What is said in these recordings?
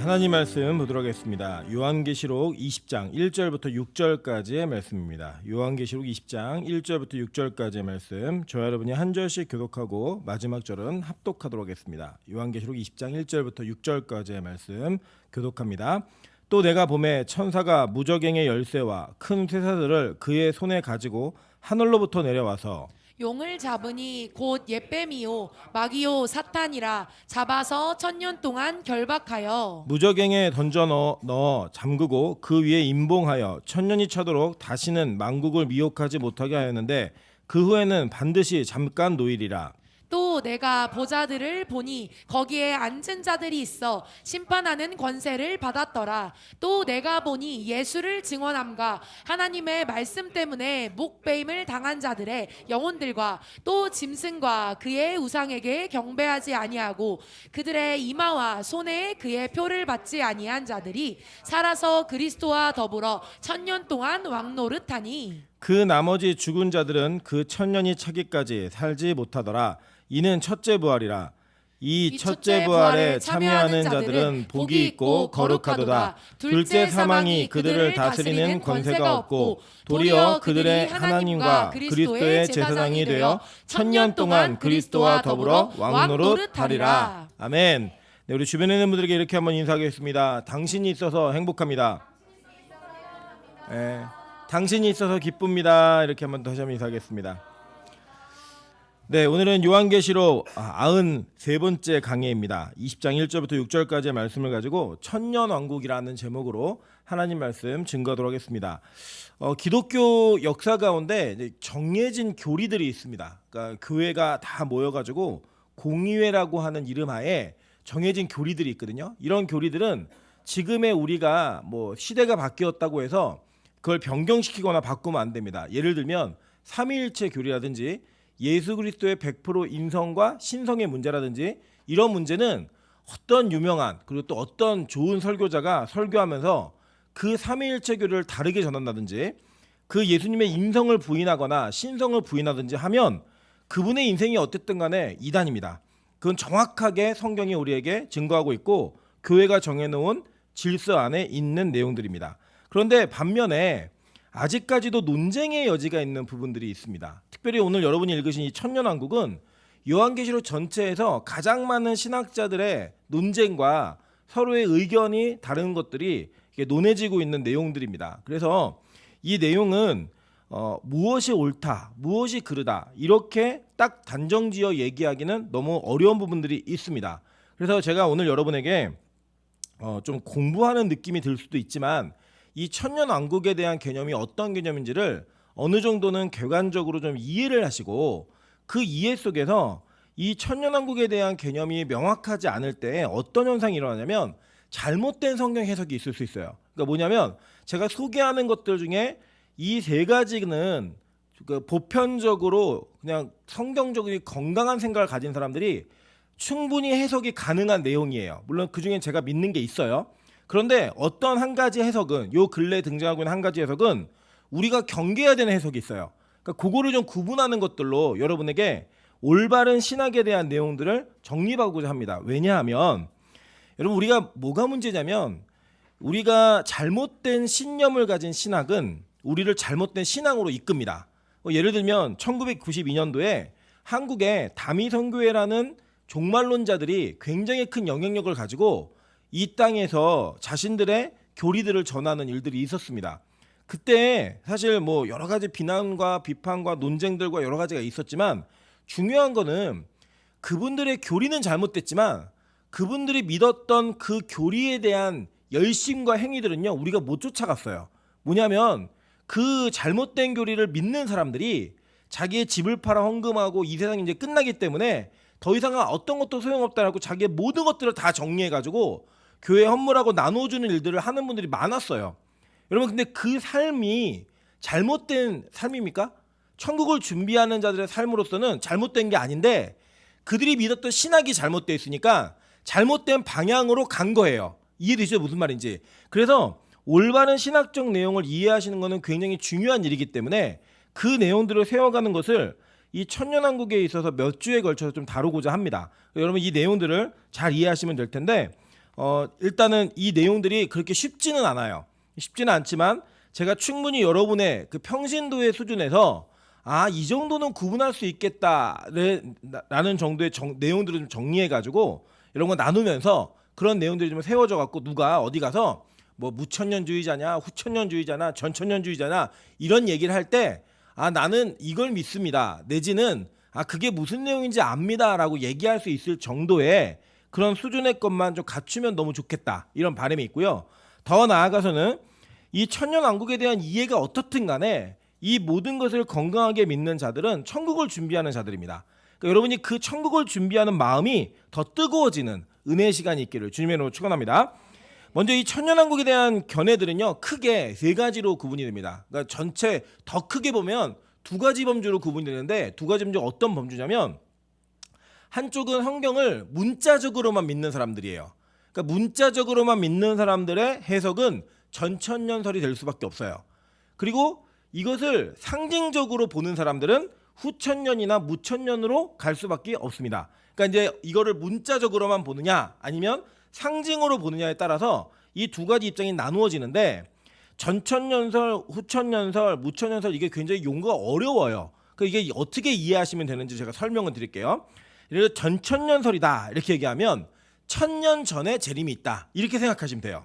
하나님 말씀 보도록 하겠습니다. 요한계시록 20장 1절부터 6절까지의 말씀입니다. 요한계시록 20장 1절부터 6절까지의 말씀, 저와 여러분이 한 절씩 교독하고 마지막 절은 합독하도록 하겠습니다. 요한계시록 20장 1절부터 6절까지의 말씀 교독합니다. 또 내가 보매 천사가 무저갱의 열쇠와 큰 쇠사슬을 그의 손에 가지고 하늘로부터 내려와서 용을 잡으니 곧 옛뱀이요 마귀요 사탄이라 잡아서 1000년 동안 결박하여 무저갱에 던져 넣어 잠그고 그 위에 임봉하여 1000년이 차도록 다시는 만국을 미혹하지 못하게 하였는데 그 후에는 반드시 잠깐 노일이라. 또 내가 보자들을 보니 거기에 앉은 자들이 있어 심판하는 권세를 받았더라. 또 내가 보니 예수를 증언함과 하나님의 말씀 때문에 목배임을 당한 자들의 영혼들과 또 짐승과 그의 우상에게 경배하지 아니하고 그들의 이마와 손에 그의 표를 받지 아니한 자들이 살아서 그리스도와 더불어 1000년 동안 왕노릇하니 그 나머지 죽은 자들은 그 1000년이 차기까지 살지 못하더라. 이는 첫째 부활이라. 이 첫째 부활에 참여하는 자들은 복이 있고 거룩하도다. 둘째 사망이 그들을 다스리는 권세가 없고 도리어 그들의 하나님과 그리스도의 제사장이 되어 1000년 동안 그리스도와 더불어 왕노릇하리라. 아멘. 네, 우리 주변에 있는 분들에게 이렇게 한번 인사하겠습니다. 당신이 있어서 행복합니다. 네, 당신이 있어서 기쁩니다. 이렇게 한번 다시 한번 인사하겠습니다. 네, 오늘은 요한계시록 93번째 강해입니다. 20장 1절부터 6절까지의 말씀을 가지고 천년왕국이라는 제목으로 하나님 말씀 증거하도록 하겠습니다. 기독교 역사 가운데 이제 정해진 교리들이 있습니다. 그러니까 교회가 다 모여가지고 공의회라고 하는 이름 하에 정해진 교리들이 있거든요. 이런 교리들은 지금의 우리가 뭐 시대가 바뀌었다고 해서 그걸 변경시키거나 바꾸면 안 됩니다. 예를 들면 삼위일체 교리라든지 예수 그리스도의 100% 인성과 신성의 문제라든지 이런 문제는 어떤 유명한 그리고 또 어떤 좋은 설교자가 설교하면서 그 삼위일체 교리를 다르게 전한다든지 그 예수님의 인성을 부인하거나 신성을 부인하든지 하면 그분의 인생이 어쨌든 간에 이단입니다. 그건 정확하게 성경이 우리에게 증거하고 있고 교회가 정해놓은 질서 안에 있는 내용들입니다. 그런데 반면에 아직까지도 논쟁의 여지가 있는 부분들이 있습니다. 특별히 오늘 여러분이 읽으신 이 천년왕국은 요한계시록 전체에서 가장 많은 신학자들의 논쟁과 서로의 의견이 다른 것들이 논해지고 있는 내용들입니다. 그래서 이 내용은 무엇이 옳다, 무엇이 그르다 이렇게 딱 단정지어 얘기하기는 너무 어려운 부분들이 있습니다. 그래서 제가 오늘 여러분에게 좀 공부하는 느낌이 들 수도 있지만 이 천년왕국에 대한 개념이 어떤 개념인지를 어느 정도는 객관적으로 좀 이해를 하시고 그 이해 속에서 이 천년왕국에 대한 개념이 명확하지 않을 때 어떤 현상이 일어나냐면 잘못된 성경 해석이 있을 수 있어요. 그러니까 뭐냐면 제가 소개하는 것들 중에 이 세 가지는 보편적으로 그냥 성경적으로 건강한 생각을 가진 사람들이 충분히 해석이 가능한 내용이에요. 물론 그중에 제가 믿는 게 있어요. 그런데 어떤 한 가지 해석은 요 근래에 등장하고 있는 한 가지 해석은 우리가 경계해야 되는 해석이 있어요. 그러니까 그거를 좀 구분하는 것들로 여러분에게 올바른 신학에 대한 내용들을 정립하고자 합니다. 왜냐하면 여러분 우리가 뭐가 문제냐면 우리가 잘못된 신념을 가진 신학은 우리를 잘못된 신앙으로 이끕니다. 예를 들면 1992년도에 한국에 다미선교회라는 종말론자들이 굉장히 큰 영향력을 가지고 이 땅에서 자신들의 교리들을 전하는 일들이 있었습니다. 그때 사실 뭐 여러 가지 비난과 비판과 논쟁들과 여러 가지가 있었지만 중요한 거는 그분들의 교리는 잘못됐지만 그분들이 믿었던 그 교리에 대한 열심과 행위들은요 우리가 못 쫓아갔어요. 뭐냐면 그 잘못된 교리를 믿는 사람들이 자기의 집을 팔아 헌금하고 이 세상이 이제 끝나기 때문에 더 이상 어떤 것도 소용없다라고 자기의 모든 것들을 다 정리해가지고 교회 헌물하고 나눠주는 일들을 하는 분들이 많았어요. 여러분 근데 그 삶이 잘못된 삶입니까? 천국을 준비하는 자들의 삶으로서는 잘못된 게 아닌데 그들이 믿었던 신학이 잘못되어 있으니까 잘못된 방향으로 간 거예요. 이해되시죠? 무슨 말인지. 그래서 올바른 신학적 내용을 이해하시는 것은 굉장히 중요한 일이기 때문에 그 내용들을 세워가는 것을 이 천년왕국에 있어서 몇 주에 걸쳐서 좀 다루고자 합니다. 여러분 이 내용들을 잘 이해하시면 될 텐데 일단은 이 내용들이 그렇게 쉽지는 않아요. 쉽지는 않지만 제가 충분히 여러분의 그 평신도의 수준에서 이 정도는 구분할 수 있겠다라는 정도의 내용들을 좀 정리해가지고 이런 거 나누면서 그런 내용들이 좀 세워져갖고 누가 어디 가서 뭐 무천년주의자냐 후천년주의자냐 전천년주의자냐 이런 얘기를 할 때 나는 이걸 믿습니다 내지는 그게 무슨 내용인지 압니다라고 얘기할 수 있을 정도의 그런 수준의 것만 좀 갖추면 너무 좋겠다 이런 바람이 있고요. 더 나아가서는 이 천년왕국에 대한 이해가 어떻든 간에 이 모든 것을 건강하게 믿는 자들은 천국을 준비하는 자들입니다. 그러니까 여러분이 그 천국을 준비하는 마음이 더 뜨거워지는 은혜의 시간이 있기를 주님의 이름으로 축원합니다. 먼저 이 천년왕국에 대한 견해들은요 크게 세 가지로 구분이 됩니다. 그러니까 전체 더 크게 보면 두 가지 범주로 구분이 되는데 두 가지 범주가 어떤 범주냐면 한쪽은 성경을 문자적으로만 믿는 사람들이에요. 그러니까 문자적으로만 믿는 사람들의 해석은 전천년설이 될 수밖에 없어요. 그리고 이것을 상징적으로 보는 사람들은 후천년이나 무천년으로 갈 수밖에 없습니다. 그러니까 이제 이거를 문자적으로만 보느냐 아니면 상징으로 보느냐에 따라서 이 두 가지 입장이 나누어지는데 전천년설, 후천년설, 무천년설 이게 굉장히 용어가 어려워요. 그러니까 이게 어떻게 이해하시면 되는지 제가 설명을 드릴게요. 예를 들어 전천년설이다 이렇게 얘기하면 천년 전에 재림이 있다 이렇게 생각하시면 돼요.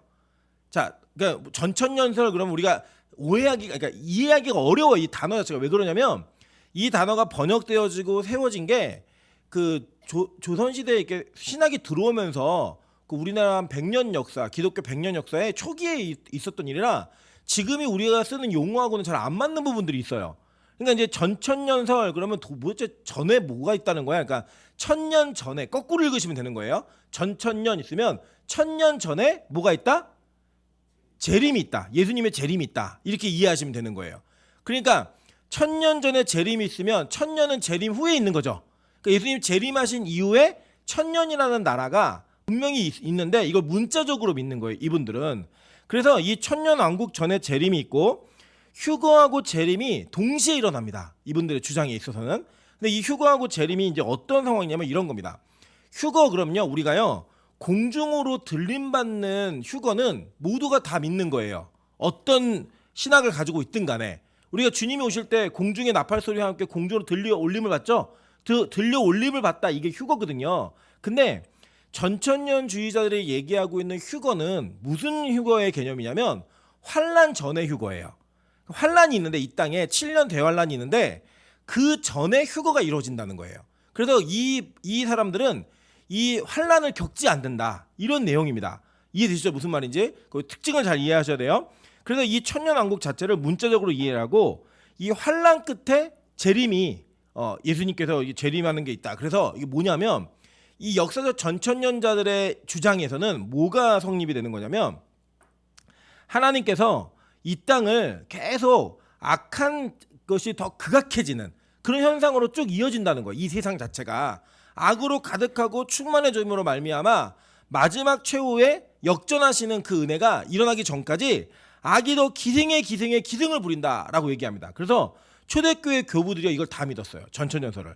자, 그러니까 전천년설 그러면 우리가 그러니까 이해하기가 어려워. 이 단어 자체가 왜 그러냐면 이 단어가 번역되어지고 세워진 게 그 조선시대에 이렇게 신학이 들어오면서 그 우리나라 한 100년 역사, 기독교 100년 역사의 초기에 있었던 일이라 지금이 우리가 쓰는 용어하고는 잘 안 맞는 부분들이 있어요. 그러니까 이제 전천년설 그러면 도대체 전에 뭐가 있다는 거야? 그러니까 천년 전에 거꾸로 읽으시면 되는 거예요. 전천년 있으면 천년 전에 뭐가 있다? 재림이 있다. 예수님의 재림이 있다. 이렇게 이해하시면 되는 거예요. 그러니까 천년 전에 재림이 있으면 천년은 재림 후에 있는 거죠. 그러니까 예수님 재림하신 이후에 천년이라는 나라가 분명히 있는데 이걸 문자적으로 믿는 거예요. 이분들은. 그래서 이 천년왕국 전에 재림이 있고 휴거하고 재림이 동시에 일어납니다. 이분들의 주장에 있어서는. 근데 이 휴거하고 재림이 이제 어떤 상황이냐면 이런 겁니다. 휴거 그럼요. 우리가요. 공중으로 들림받는 휴거는 모두가 다 믿는 거예요. 어떤 신학을 가지고 있든 간에. 우리가 주님이 오실 때 공중의 나팔 소리와 함께 공중으로 들려 올림을 받죠. 들려 올림을 받다 이게 휴거거든요. 근데 전천년주의자들이 얘기하고 있는 휴거는 무슨 휴거의 개념이냐면 환란 전의 휴거예요. 환란이 있는데 이 땅에 7년 대환란이 있는데 그 전에 휴거가 이루어진다는 거예요. 그래서 이 사람들은 이 환란을 겪지 않는다 이런 내용입니다. 이해되시죠? 무슨 말인지 그 특징을 잘 이해하셔야 돼요. 그래서 이 천년왕국 자체를 문자적으로 이해하고 이 환란 끝에 재림이 예수님께서 재림하는 게 있다. 그래서 이게 뭐냐면 이 역사적 전천년자들의 주장에서는 뭐가 성립이 되는 거냐면 하나님께서 이 땅을 계속 악한 것이 더 극악해지는 그런 현상으로 쭉 이어진다는 거예요. 이 세상 자체가 악으로 가득하고 충만해짐으로 말미암아 마지막 최후에 역전하시는 그 은혜가 일어나기 전까지 악이 더 기승을 부린다라고 얘기합니다. 그래서 초대교회 교부들이 이걸 다 믿었어요. 전천년설을.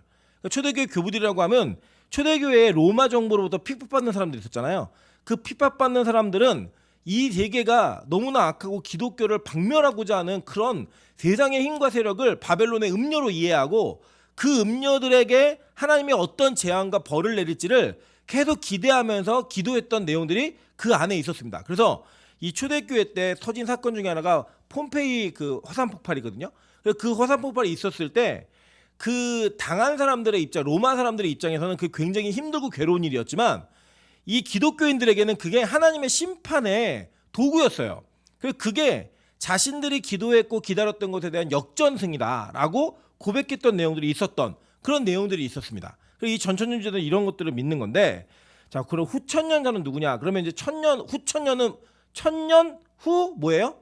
초대교회 교부들이라고 하면 초대교회의 로마 정부로부터 핍박받는 사람들이 있었잖아요. 그 핍박받는 사람들은 이 세계가 너무나 악하고 기독교를 박멸하고자 하는 그런 세상의 힘과 세력을 바벨론의 음료로 이해하고 그 음료들에게 하나님이 어떤 재앙과 벌을 내릴지를 계속 기대하면서 기도했던 내용들이 그 안에 있었습니다. 그래서 이 초대교회 때 터진 사건 중에 하나가 폼페이 그 화산 폭발이거든요. 그 화산 폭발이 있었을 때 그 당한 사람들의 입장, 로마 사람들의 입장에서는 그 굉장히 힘들고 괴로운 일이었지만 이 기독교인들에게는 그게 하나님의 심판의 도구였어요. 그게 자신들이 기도했고 기다렸던 것에 대한 역전승이다라고 고백했던 내용들이 있었던 그런 내용들이 있었습니다. 그리고 이 전천년자들은 이런 것들을 믿는 건데, 자, 그럼 후천년자는 누구냐? 그러면 이제 후천년은 천년 후 뭐예요?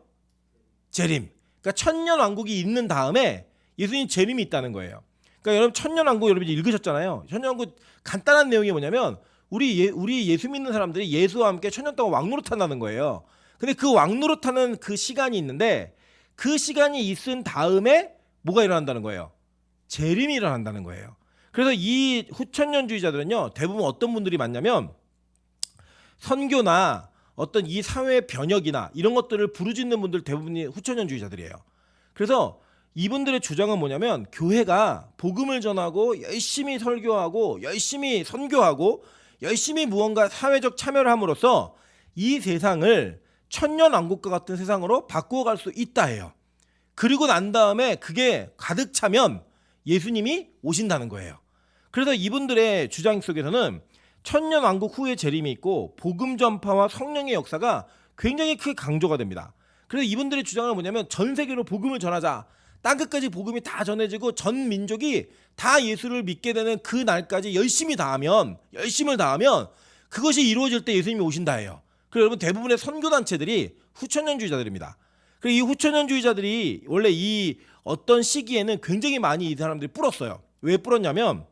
재림. 그러니까 천년 왕국이 있는 다음에 예수님 재림이 있다는 거예요. 그러니까 여러분 천년왕국 여러분 읽으셨잖아요. 천년왕국 간단한 내용이 뭐냐면 우리 예수 믿는 사람들이 예수와 함께 천년 동안 왕노릇한다는 거예요. 근데 그 왕노릇하는 그 시간이 있는데 그 시간이 있은 다음에 뭐가 일어난다는 거예요? 재림이 일어난다는 거예요. 그래서 이 후천년주의자들은요 대부분 어떤 분들이 많냐면 선교나 어떤 이 사회의 변혁이나 이런 것들을 부르짖는 분들 대부분이 후천년주의자들이에요. 그래서 이분들의 주장은 뭐냐면 교회가 복음을 전하고 열심히 설교하고 열심히 선교하고 열심히 무언가 사회적 참여를 함으로써 이 세상을 천년왕국과 같은 세상으로 바꾸어갈 수 있다 해요. 그리고 난 다음에 그게 가득 차면 예수님이 오신다는 거예요. 그래서 이분들의 주장 속에서는 천년왕국 후의 재림이 있고 복음 전파와 성령의 역사가 굉장히 크게 강조가 됩니다. 그래서 이분들의 주장은 뭐냐면 전 세계로 복음을 전하자. 땅끝까지 복음이 다 전해지고 전 민족이 다 예수를 믿게 되는 그 날까지 열심을 다하면 그것이 이루어질 때 예수님이 오신다 해요. 그리고 여러분 대부분의 선교단체들이 후천년주의자들입니다. 그리고 이 후천년주의자들이 원래 이 어떤 시기에는 굉장히 많이 이 사람들이 뿔었어요. 왜 뿔었냐면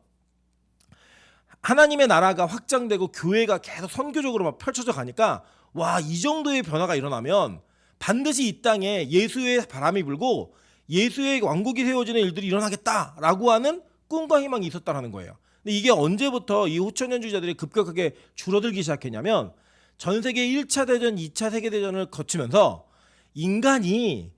하나님의 나라가 확장되고 교회가 계속 선교적으로 막 펼쳐져 가니까 와, 이 정도의 변화가 일어나면 반드시 이 땅에 예수의 바람이 불고 예수의 왕국이 세워지는 일들이 일어나겠다라고 하는 꿈과 희망이 있었다라는 거예요. 근데 이게 언제부터 이 후천년주의자들이 급격하게 줄어들기 시작했냐면 전 세계 1차 대전, 2차 세계대전을 거치면서 인간이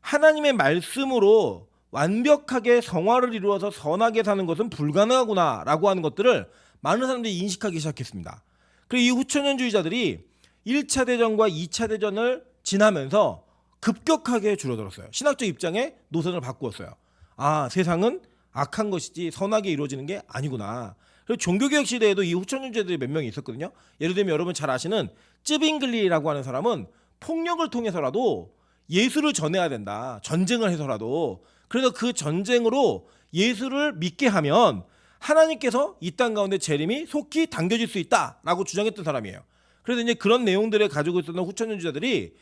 하나님의 말씀으로 완벽하게 성화를 이루어서 선하게 사는 것은 불가능하구나라고 하는 것들을 많은 사람들이 인식하기 시작했습니다. 그리고 이 후천년주의자들이 1차 대전과 2차 대전을 지나면서 급격하게 줄어들었어요. 신학적 입장에 노선을 바꾸었어요. 아, 세상은 악한 것이지 선하게 이루어지는 게 아니구나. 그리고 종교개혁 시대에도 이 후천년주의자들이 몇 명이 있었거든요. 예를 들면 여러분 잘 아시는 쯔빙글리라고 하는 사람은 폭력을 통해서라도 예수를 전해야 된다. 전쟁을 해서라도. 그래서 그 전쟁으로 예수를 믿게 하면 하나님께서 이 땅 가운데 재림이 속히 당겨질 수 있다라고 주장했던 사람이에요. 그래서 이제 그런 내용들을 가지고 있었던 후천년주의자들이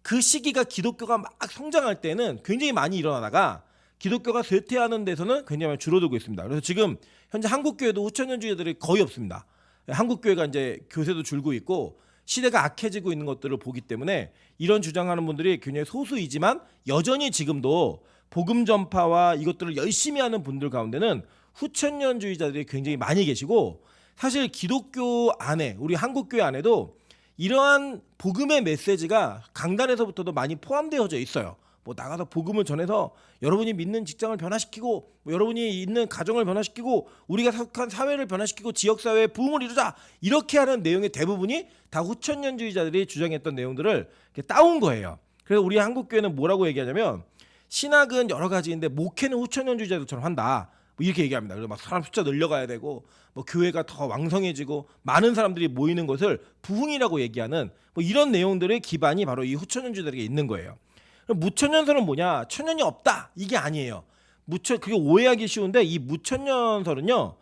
그 시기가 기독교가 막 성장할 때는 굉장히 많이 일어나다가 기독교가 쇠퇴하는 데서는 굉장히 많이 줄어들고 있습니다. 그래서 지금 현재 한국교회도 후천년주의자들이 거의 없습니다. 한국교회가 이제 교세도 줄고 있고 시대가 악해지고 있는 것들을 보기 때문에 이런 주장하는 분들이 굉장히 소수이지만 여전히 지금도 복음 전파와 이것들을 열심히 하는 분들 가운데는 후천년주의자들이 굉장히 많이 계시고 사실 기독교 안에 우리 한국교회 안에도 이러한 복음의 메시지가 강단에서부터도 많이 포함되어져 있어요. 뭐 나가서 복음을 전해서 여러분이 믿는 직장을 변화시키고 뭐 여러분이 있는 가정을 변화시키고 우리가 속한 사회를 변화시키고 지역사회의 부흥을 이루자 이렇게 하는 내용의 대부분이 다 후천년주의자들이 주장했던 내용들을 이렇게 따온 거예요. 그래서 우리 한국교회는 뭐라고 얘기하냐면 신학은 여러 가지인데 목회는 후천년주의자들처럼 한다. 뭐 이렇게 얘기합니다. 그래서 막 사람 숫자 늘려가야 되고 뭐 교회가 더 왕성해지고 많은 사람들이 모이는 것을 부흥이라고 얘기하는 뭐 이런 내용들의 기반이 바로 이 후천년주의자들에게 있는 거예요. 무천년설은 뭐냐? 천년이 없다. 이게 아니에요. 그게 오해하기 쉬운데 이 무천년설은요.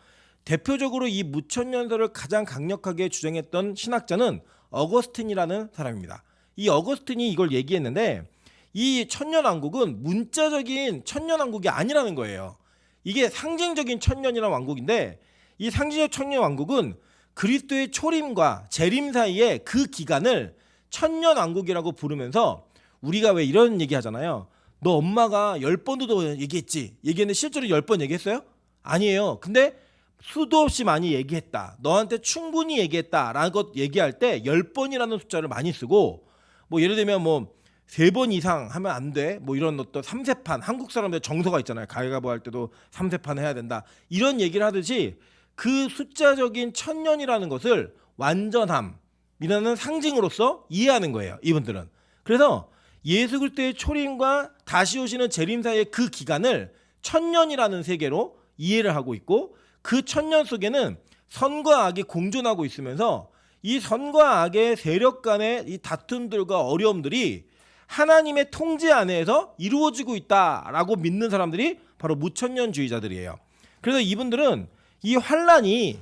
대표적으로 이 무천년설을 가장 강력하게 주장했던 신학자는 어거스틴이라는 사람입니다. 이 어거스틴이 이걸 얘기했는데 이 천년왕국은 문자적인 천년왕국이 아니라는 거예요. 이게 상징적인 천년이라는 왕국인데 이 상징적 천년왕국은 그리스도의 초림과 재림 사이에 그 기간을 천년왕국이라고 부르면서 우리가 왜 이런 얘기 하잖아요. 너 엄마가 10번도 더 얘기했는데 실제로 10번 얘기했어요? 아니에요. 근데 수도 없이 많이 얘기했다. 너한테 충분히 얘기했다라는 것 얘기할 때 10번이라는 숫자를 많이 쓰고 뭐 예를 들면 뭐 3번 이상 하면 안 돼. 뭐 이런 어떤 3세판 한국 사람들 정서가 있잖아요. 가위바위보 할 때도 3세판 해야 된다. 이런 얘기를 하듯이 그 숫자적인 천년이라는 것을 완전함이라는 상징으로서 이해하는 거예요. 이분들은. 그래서 예수 그리스도의 초림과 다시 오시는 재림 사이의 그 기간을 천년이라는 세계로 이해를 하고 있고 그 천년 속에는 선과 악이 공존하고 있으면서 이 선과 악의 세력 간의 이 다툼들과 어려움들이 하나님의 통제 안에서 이루어지고 있다라고 믿는 사람들이 바로 무천년주의자들이에요. 그래서 이분들은 이 환란이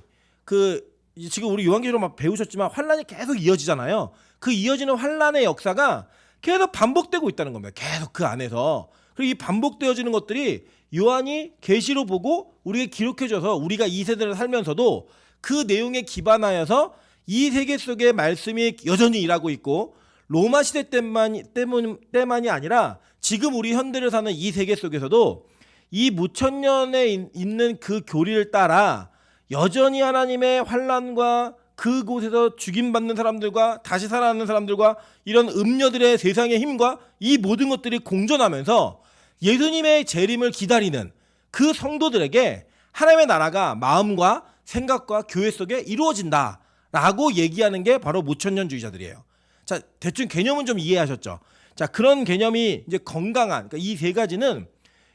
지금 우리 요한계시록 배우셨지만 환란이 계속 이어지잖아요. 그 이어지는 환란의 역사가 계속 반복되고 있다는 겁니다. 계속 그 안에서. 그리고 이 반복되어지는 것들이 요한이 계시로 보고 우리가 기록해줘서 우리가 이 세대를 살면서도 그 내용에 기반하여서 이 세계 속의 말씀이 여전히 일하고 있고 로마 시대 때만이 아니라 지금 우리 현대를 사는 이 세계 속에서도 이 무천년에 있는 그 교리를 따라 여전히 하나님의 환란과 그곳에서 죽임받는 사람들과 다시 살아나는 사람들과 이런 음녀들의 세상의 힘과 이 모든 것들이 공존하면서 예수님의 재림을 기다리는 그 성도들에게 하나님의 나라가 마음과 생각과 교회 속에 이루어진다라고 얘기하는 게 바로 무천년주의자들이에요. 자, 대충 개념은 좀 이해하셨죠? 자, 그런 개념이 이제 건강한, 그러니까 이 세 가지는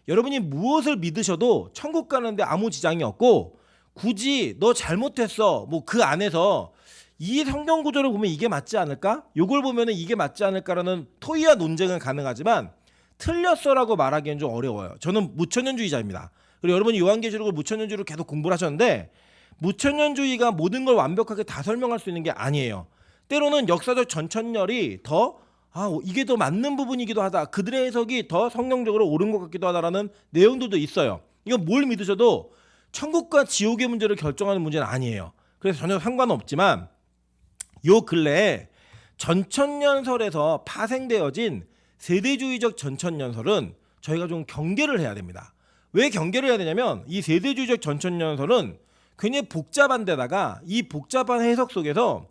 여러분이 무엇을 믿으셔도 천국 가는데 아무 지장이 없고, 굳이 너 잘못했어 뭐 그 안에서 이 성경 구조를 보면 이게 맞지 않을까? 요걸 보면은 이게 맞지 않을까라는 토의와 논쟁은 가능하지만 틀렸어라고 말하기엔 좀 어려워요. 저는 무천년주의자입니다. 그리고 여러분이 요한계시록을 무천년주의로 계속 공부를 하셨는데, 무천년주의가 모든 걸 완벽하게 다 설명할 수 있는 게 아니에요. 때로는 역사적 전천년이 더 이게 더 맞는 부분이기도 하다, 그들의 해석이 더 성경적으로 옳은 것 같기도 하다라는 내용들도 있어요. 이건 뭘 믿으셔도 천국과 지옥의 문제를 결정하는 문제는 아니에요. 그래서 전혀 상관없지만 요 근래에 전천년설에서 파생되어진 세대주의적 전천년설은 저희가 좀 경계를 해야 됩니다. 왜 경계를 해야 되냐면 이 세대주의적 전천년설은 굉장히 복잡한 데다가 이 복잡한 해석 속에서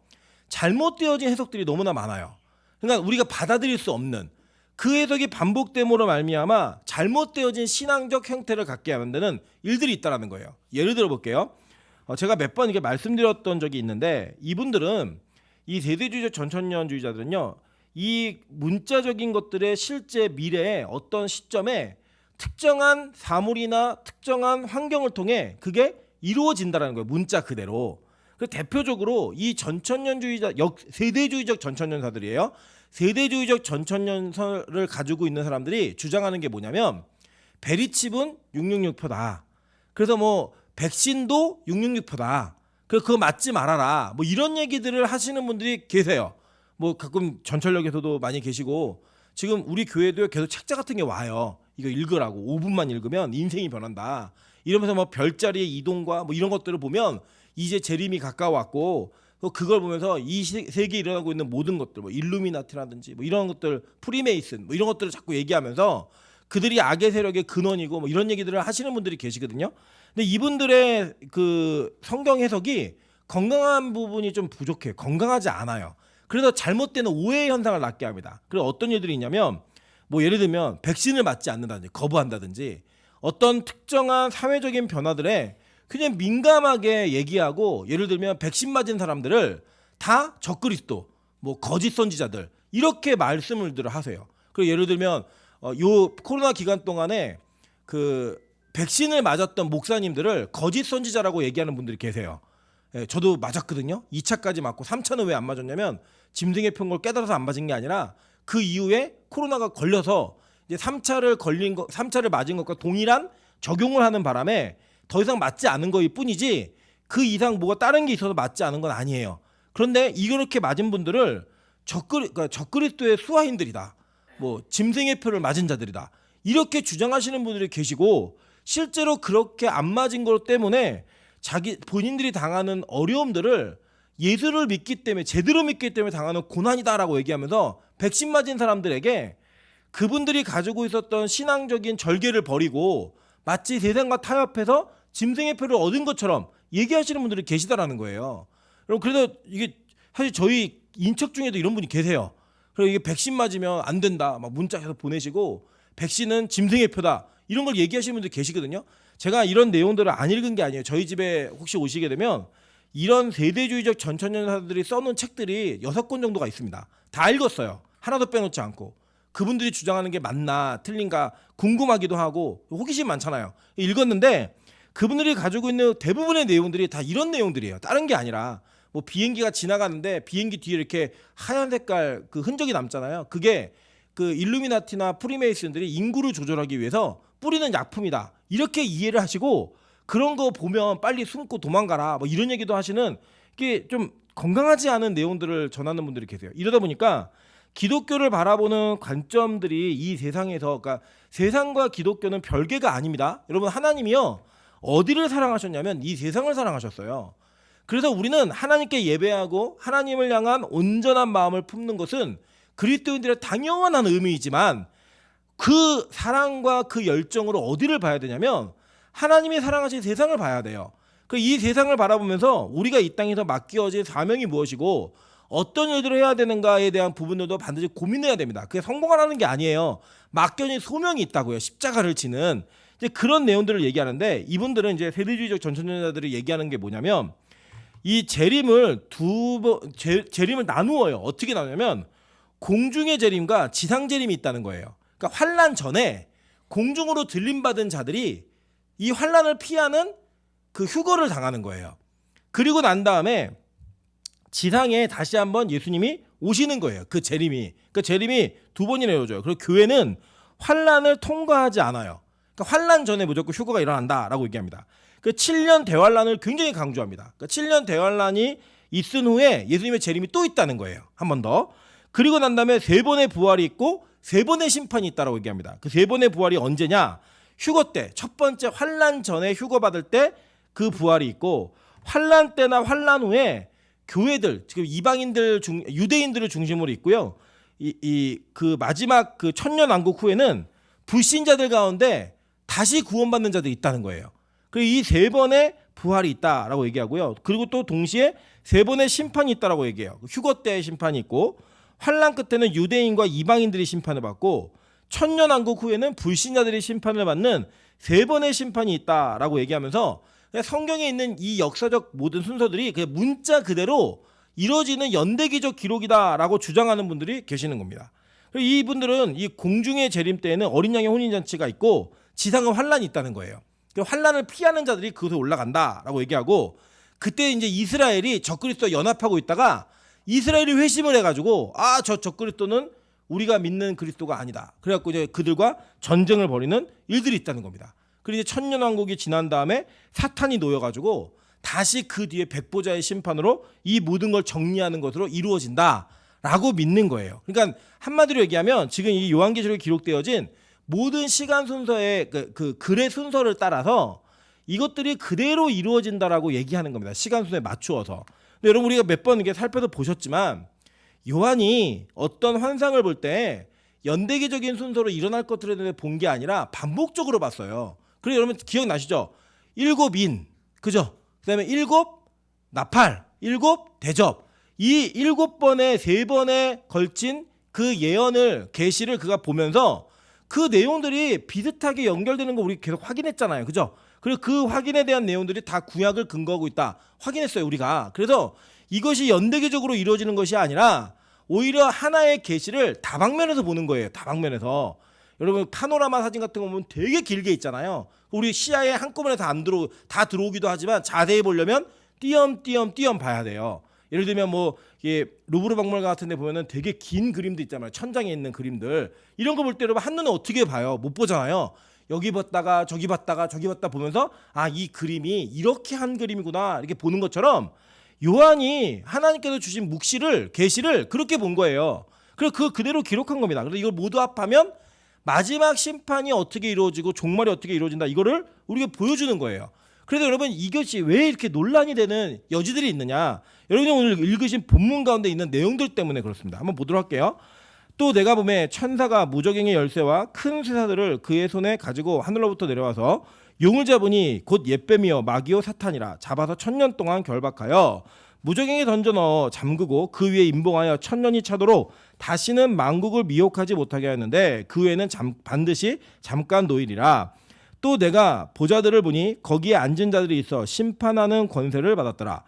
잘못되어진 해석들이 너무나 많아요. 그러니까 우리가 받아들일 수 없는 그 해석이 반복됨으로 말미암아 잘못되어진 신앙적 형태를 갖게 만드는 일들이 있다는 거예요. 예를 들어 볼게요. 제가 몇 번 이렇게 말씀드렸던 적이 있는데, 이분들은 이 세대주의적 전천년주의자들은요, 이 문자적인 것들의 실제 미래의 어떤 시점에 특정한 사물이나 특정한 환경을 통해 그게 이루어진다는 거예요. 문자 그대로. 그 대표적으로 이 전천년주의자, 세대주의적 전천년사들이에요. 세대주의적 전천년설을 가지고 있는 사람들이 주장하는 게 뭐냐면, 베리칩은 666표다. 그래서 뭐 백신도 666표다. 그래서 그거 맞지 말아라. 뭐 이런 얘기들을 하시는 분들이 계세요. 뭐 가끔 전철역에서도 많이 계시고, 지금 우리 교회도 계속 책자 같은 게 와요. 이거 읽으라고. 5분만 읽으면 인생이 변한다. 이러면서 뭐 별자리의 이동과 뭐 이런 것들을 보면 이제 재림이 가까워왔고, 그걸 보면서 이 세계에 일어나고 있는 모든 것들, 뭐 일루미나티라든지 뭐 이런 것들, 프리메이슨 뭐 이런 것들을 자꾸 얘기하면서 그들이 악의 세력의 근원이고 뭐 이런 얘기들을 하시는 분들이 계시거든요. 근데 이분들의 그 성경 해석이 건강한 부분이 좀 부족해요. 건강하지 않아요. 그래서 잘못되는 오해 현상을 낳게 합니다. 그래서 어떤 일들이 있냐면, 뭐 예를 들면 백신을 맞지 않는다든지 거부한다든지 어떤 특정한 사회적인 변화들에 그냥 민감하게 얘기하고, 예를 들면 백신 맞은 사람들을 다 적그리스도, 뭐 거짓 선지자들 이렇게 말씀을 하세요. 그리고 예를 들면 요 코로나 기간 동안에 그 백신을 맞았던 목사님들을 거짓 선지자라고 얘기하는 분들이 계세요. 예, 저도 맞았거든요. 2차까지 맞고 3차는 왜 안 맞았냐면, 짐승의 편 걸 깨달아서 안 맞은 게 아니라 그 이후에 코로나가 걸려서 이제 3차를 맞은 것과 동일한 적용을 하는 바람에 더 이상 맞지 않은 거일 뿐이지 그 이상 뭐가 다른 게 있어서 맞지 않은 건 아니에요. 그런데 이렇게 맞은 분들을 적그리스도의 수하인들이다, 뭐 짐승의 표를 맞은 자들이다, 이렇게 주장하시는 분들이 계시고, 실제로 그렇게 안 맞은 것 때문에 본인들이 당하는 어려움들을 예수를 믿기 때문에, 제대로 믿기 때문에 당하는 고난이다라고 얘기하면서 백신 맞은 사람들에게 그분들이 가지고 있었던 신앙적인 절개를 버리고 마치 세상과 타협해서 짐승의 표를 얻은 것처럼 얘기하시는 분들이 계시다라는 거예요. 그래서 이게 사실 저희 인척 중에도 이런 분이 계세요. 그리고 이게 백신 맞으면 안 된다 막 문자 계속 보내시고, 백신은 짐승의 표다 이런 걸 얘기하시는 분들이 계시거든요. 제가 이런 내용들을 안 읽은 게 아니에요. 저희 집에 혹시 오시게 되면 이런 세대주의적 전천년사들이 써놓은 책들이 6권 정도가 있습니다. 다 읽었어요. 하나도 빼놓지 않고. 그분들이 주장하는 게 맞나 틀린가 궁금하기도 하고 호기심 많잖아요. 읽었는데 그분들이 가지고 있는 대부분의 내용들이 다 이런 내용들이에요. 다른 게 아니라 뭐 비행기가 지나가는데 비행기 뒤에 이렇게 하얀 색깔 그 흔적이 남잖아요. 그게 그 일루미나티나 프리메이슨들이 인구를 조절하기 위해서 뿌리는 약품이다, 이렇게 이해를 하시고, 그런 거 보면 빨리 숨고 도망가라 뭐 이런 얘기도 하시는, 이게 좀 건강하지 않은 내용들을 전하는 분들이 계세요. 이러다 보니까 기독교를 바라보는 관점들이 이 세상에서, 그러니까 세상과 기독교는 별개가 아닙니다. 여러분, 하나님이요 어디를 사랑하셨냐면 이 세상을 사랑하셨어요. 그래서 우리는 하나님께 예배하고 하나님을 향한 온전한 마음을 품는 것은 그리스도인들의 당연한 의미이지만, 그 사랑과 그 열정으로 어디를 봐야 되냐면 하나님이 사랑하신 세상을 봐야 돼요. 이 세상을 바라보면서 우리가 이 땅에서 맡겨진 사명이 무엇이고 어떤 일들을 해야 되는가에 대한 부분들도 반드시 고민해야 됩니다. 그게 성공하라는 게 아니에요. 맡겨진 소명이 있다고요. 십자가를 지는 이제 그런 내용들을 얘기하는데, 이분들은 이제 세대주의적 전천년자들이 얘기하는 게 뭐냐면 이 재림을 재림을 나누어요. 어떻게 나누냐면 공중의 재림과 지상 재림이 있다는 거예요. 그러니까 환난 전에 공중으로 들림받은 자들이 이 환난을 피하는 그 휴거를 당하는 거예요. 그리고 난 다음에 지상에 다시 한번 예수님이 오시는 거예요. 그 재림이. 그 재림이 두 번이나 이루어져요. 그리고 교회는 환난을 통과하지 않아요. 그러니까 환난 전에 무조건 휴거가 일어난다라고 얘기합니다. 그 7년 대환란을 굉장히 강조합니다. 그러니까 7년 대환란이 있은 후에 예수님의 재림이 또 있다는 거예요. 한 번 더. 그리고 난 다음에 세 번의 부활이 있고 세 번의 심판이 있다라고 얘기합니다. 그 세 번의 부활이 언제냐? 휴거 때, 첫 번째 환난 전에 휴거 받을 때 그 부활이 있고, 환난 때나 환난 후에 교회들, 지금 이방인들 유대인들을 중심으로 있고요. 그 마지막 그 천년왕국 후에는 불신자들 가운데 다시 구원받는 자들이 있다는 거예요. 그리고 이 세 번의 부활이 있다라고 얘기하고요. 그리고 또 동시에 세 번의 심판이 있다라고 얘기해요. 휴거 때의 심판이 있고, 환난 끝에는 유대인과 이방인들이 심판을 받고, 천년왕국 후에는 불신자들이 심판을 받는 세 번의 심판이 있다라고 얘기하면서 성경에 있는 이 역사적 모든 순서들이 그냥 문자 그대로 이루어지는 연대기적 기록이다라고 주장하는 분들이 계시는 겁니다. 이분들은 이 공중의 재림 때에는 어린 양의 혼인잔치가 있고 지상은 환란이 있다는 거예요. 환란을 피하는 자들이 그곳에 올라간다라고 얘기하고, 그때 이제 이스라엘이 적그리스도와 연합하고 있다가 이스라엘이 회심을 해가지고 저 적그리스도는 우리가 믿는 그리스도가 아니다. 그래갖고 이제 그들과 전쟁을 벌이는 일들이 있다는 겁니다. 그리고 이제 천년왕국이 지난 다음에 사탄이 놓여가지고 다시 그 뒤에 백보자의 심판으로 이 모든 걸 정리하는 것으로 이루어진다라고 믿는 거예요. 그러니까 한마디로 얘기하면 지금 이 요한계시록에 기록되어진 모든 시간 순서의 그 글의 순서를 따라서 이것들이 그대로 이루어진다라고 얘기하는 겁니다. 시간 순서에 맞추어서. 근데 여러분 우리가 몇 번 이게 살펴서 보셨지만 요한이 어떤 환상을 볼 때 연대기적인 순서로 일어날 것들에 대해 본 게 아니라 반복적으로 봤어요. 그래서 여러분 기억나시죠? 7인, 그죠? 그다음에 7 나팔, 7 대접. 이 7번에 3번에 걸친 그 예언을 계시를 그가 보면서 그 내용들이 비슷하게 연결되는 거 우리 계속 확인했잖아요. 그죠? 그리고 그 확인에 대한 내용들이 다 구약을 근거하고 있다. 확인했어요, 우리가. 그래서 이것이 연대기적으로 이루어지는 것이 아니라 오히려 하나의 계시를 다방면에서 보는 거예요. 다방면에서. 여러분 파노라마 사진 같은 거 보면 되게 길게 있잖아요. 우리 시야에 한꺼번에 다 들어오기도 하지만 자세히 보려면 띄엄띄엄 봐야 돼요. 예를 들면 뭐 루브르 박물관 같은 데 보면은 되게 긴 그림도 있잖아요. 천장에 있는 그림들. 이런 거 볼 때 여러분 한눈에 어떻게 봐요? 못 보잖아요. 여기 봤다가 저기 봤다가 보면서 이 그림이 이렇게 한 그림이구나 이렇게 보는 것처럼 요한이 하나님께서 주신 묵시를 계시를 그렇게 본 거예요. 그래서 그대로 기록한 겁니다. 그래서 이걸 모두 합하면 마지막 심판이 어떻게 이루어지고 종말이 어떻게 이루어진다, 이거를 우리가 보여주는 거예요. 그래서 여러분 이것이 왜 이렇게 논란이 되는 여지들이 있느냐, 여러분이 오늘 읽으신 본문 가운데 있는 내용들 때문에 그렇습니다. 한번 보도록 할게요. 또 내가 보매 천사가 무저갱의 열쇠와 큰 쇠사들을 그의 손에 가지고 하늘로부터 내려와서 용을 잡으니 곧 옛뱀이요 마귀요 사탄이라 잡아서 1000년 동안 결박하여 무저갱에 던져 넣어 잠그고 그 위에 임봉하여 1000년이 차도록 다시는 만국을 미혹하지 못하게 하였는데 그 후에는 반드시 잠깐 노일이라. 또 내가 보좌들을 보니 거기에 앉은 자들이 있어 심판하는 권세를 받았더라.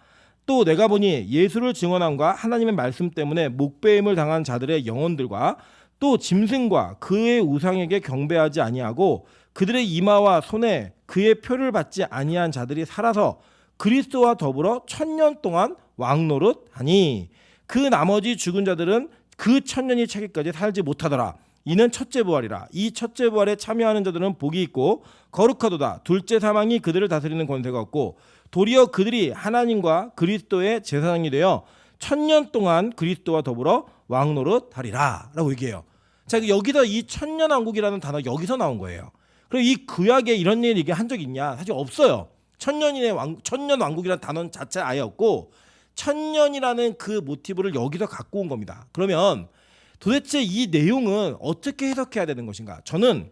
또 내가 보니 예수를 증언함과 하나님의 말씀 때문에 목배임을 당한 자들의 영혼들과 또 짐승과 그의 우상에게 경배하지 아니하고 그들의 이마와 손에 그의 표를 받지 아니한 자들이 살아서 그리스도와 더불어 1000년 동안 왕노릇하니 그 나머지 죽은 자들은 그 1000년이 차기까지 살지 못하더라. 이는 첫째 부활이라. 이 첫째 부활에 참여하는 자들은 복이 있고 거룩하도다. 둘째 사망이 그들을 다스리는 권세가 없고 도리어 그들이 하나님과 그리스도의 제사장이 되어 1000년 동안 그리스도와 더불어 왕노릇하리라 라고 얘기해요. 자, 여기서 이 천년왕국이라는 단어 여기서 나온 거예요. 그리고 이 구약에 이런 일 얘기 한 적 있냐? 사실 없어요. 천년왕국이라는 단어 자체 아예 없고 천년이라는 그 모티브를 여기서 갖고 온 겁니다. 그러면 도대체 이 내용은 어떻게 해석해야 되는 것인가? 저는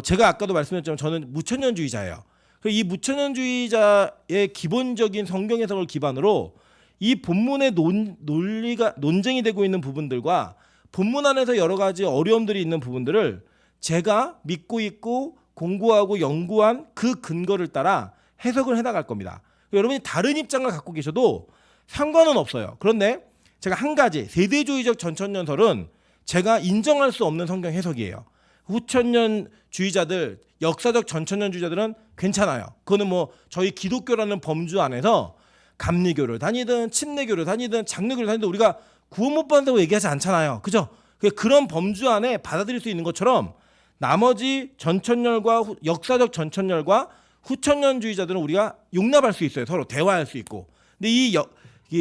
제가 아까도 말씀드렸지만 저는 무천년주의자예요. 이 무천년주의자의 기본적인 성경 해석을 기반으로 이 본문의 논쟁이 되고 있는 부분들과 본문 안에서 여러 가지 어려움들이 있는 부분들을 제가 믿고 있고 공부하고 연구한 그 근거를 따라 해석을 해나갈 겁니다. 여러분이 다른 입장을 갖고 계셔도 상관은 없어요. 그런데 제가 한 가지, 세대주의적 전천년설은 제가 인정할 수 없는 성경 해석이에요. 후천년주의자들, 역사적 전천년주의자들은 괜찮아요. 그거는 뭐 저희 기독교라는 범주 안에서 감리교를 다니든 침례교를 다니든 장로교를 다니든 우리가 구원 못 받는다고 얘기하지 않잖아요. 그죠? 그런 범주 안에 받아들일 수 있는 것처럼 나머지 전천년과 역사적 전천년과 후천년주의자들은 우리가 용납할 수 있어요. 서로 대화할 수 있고. 근데 이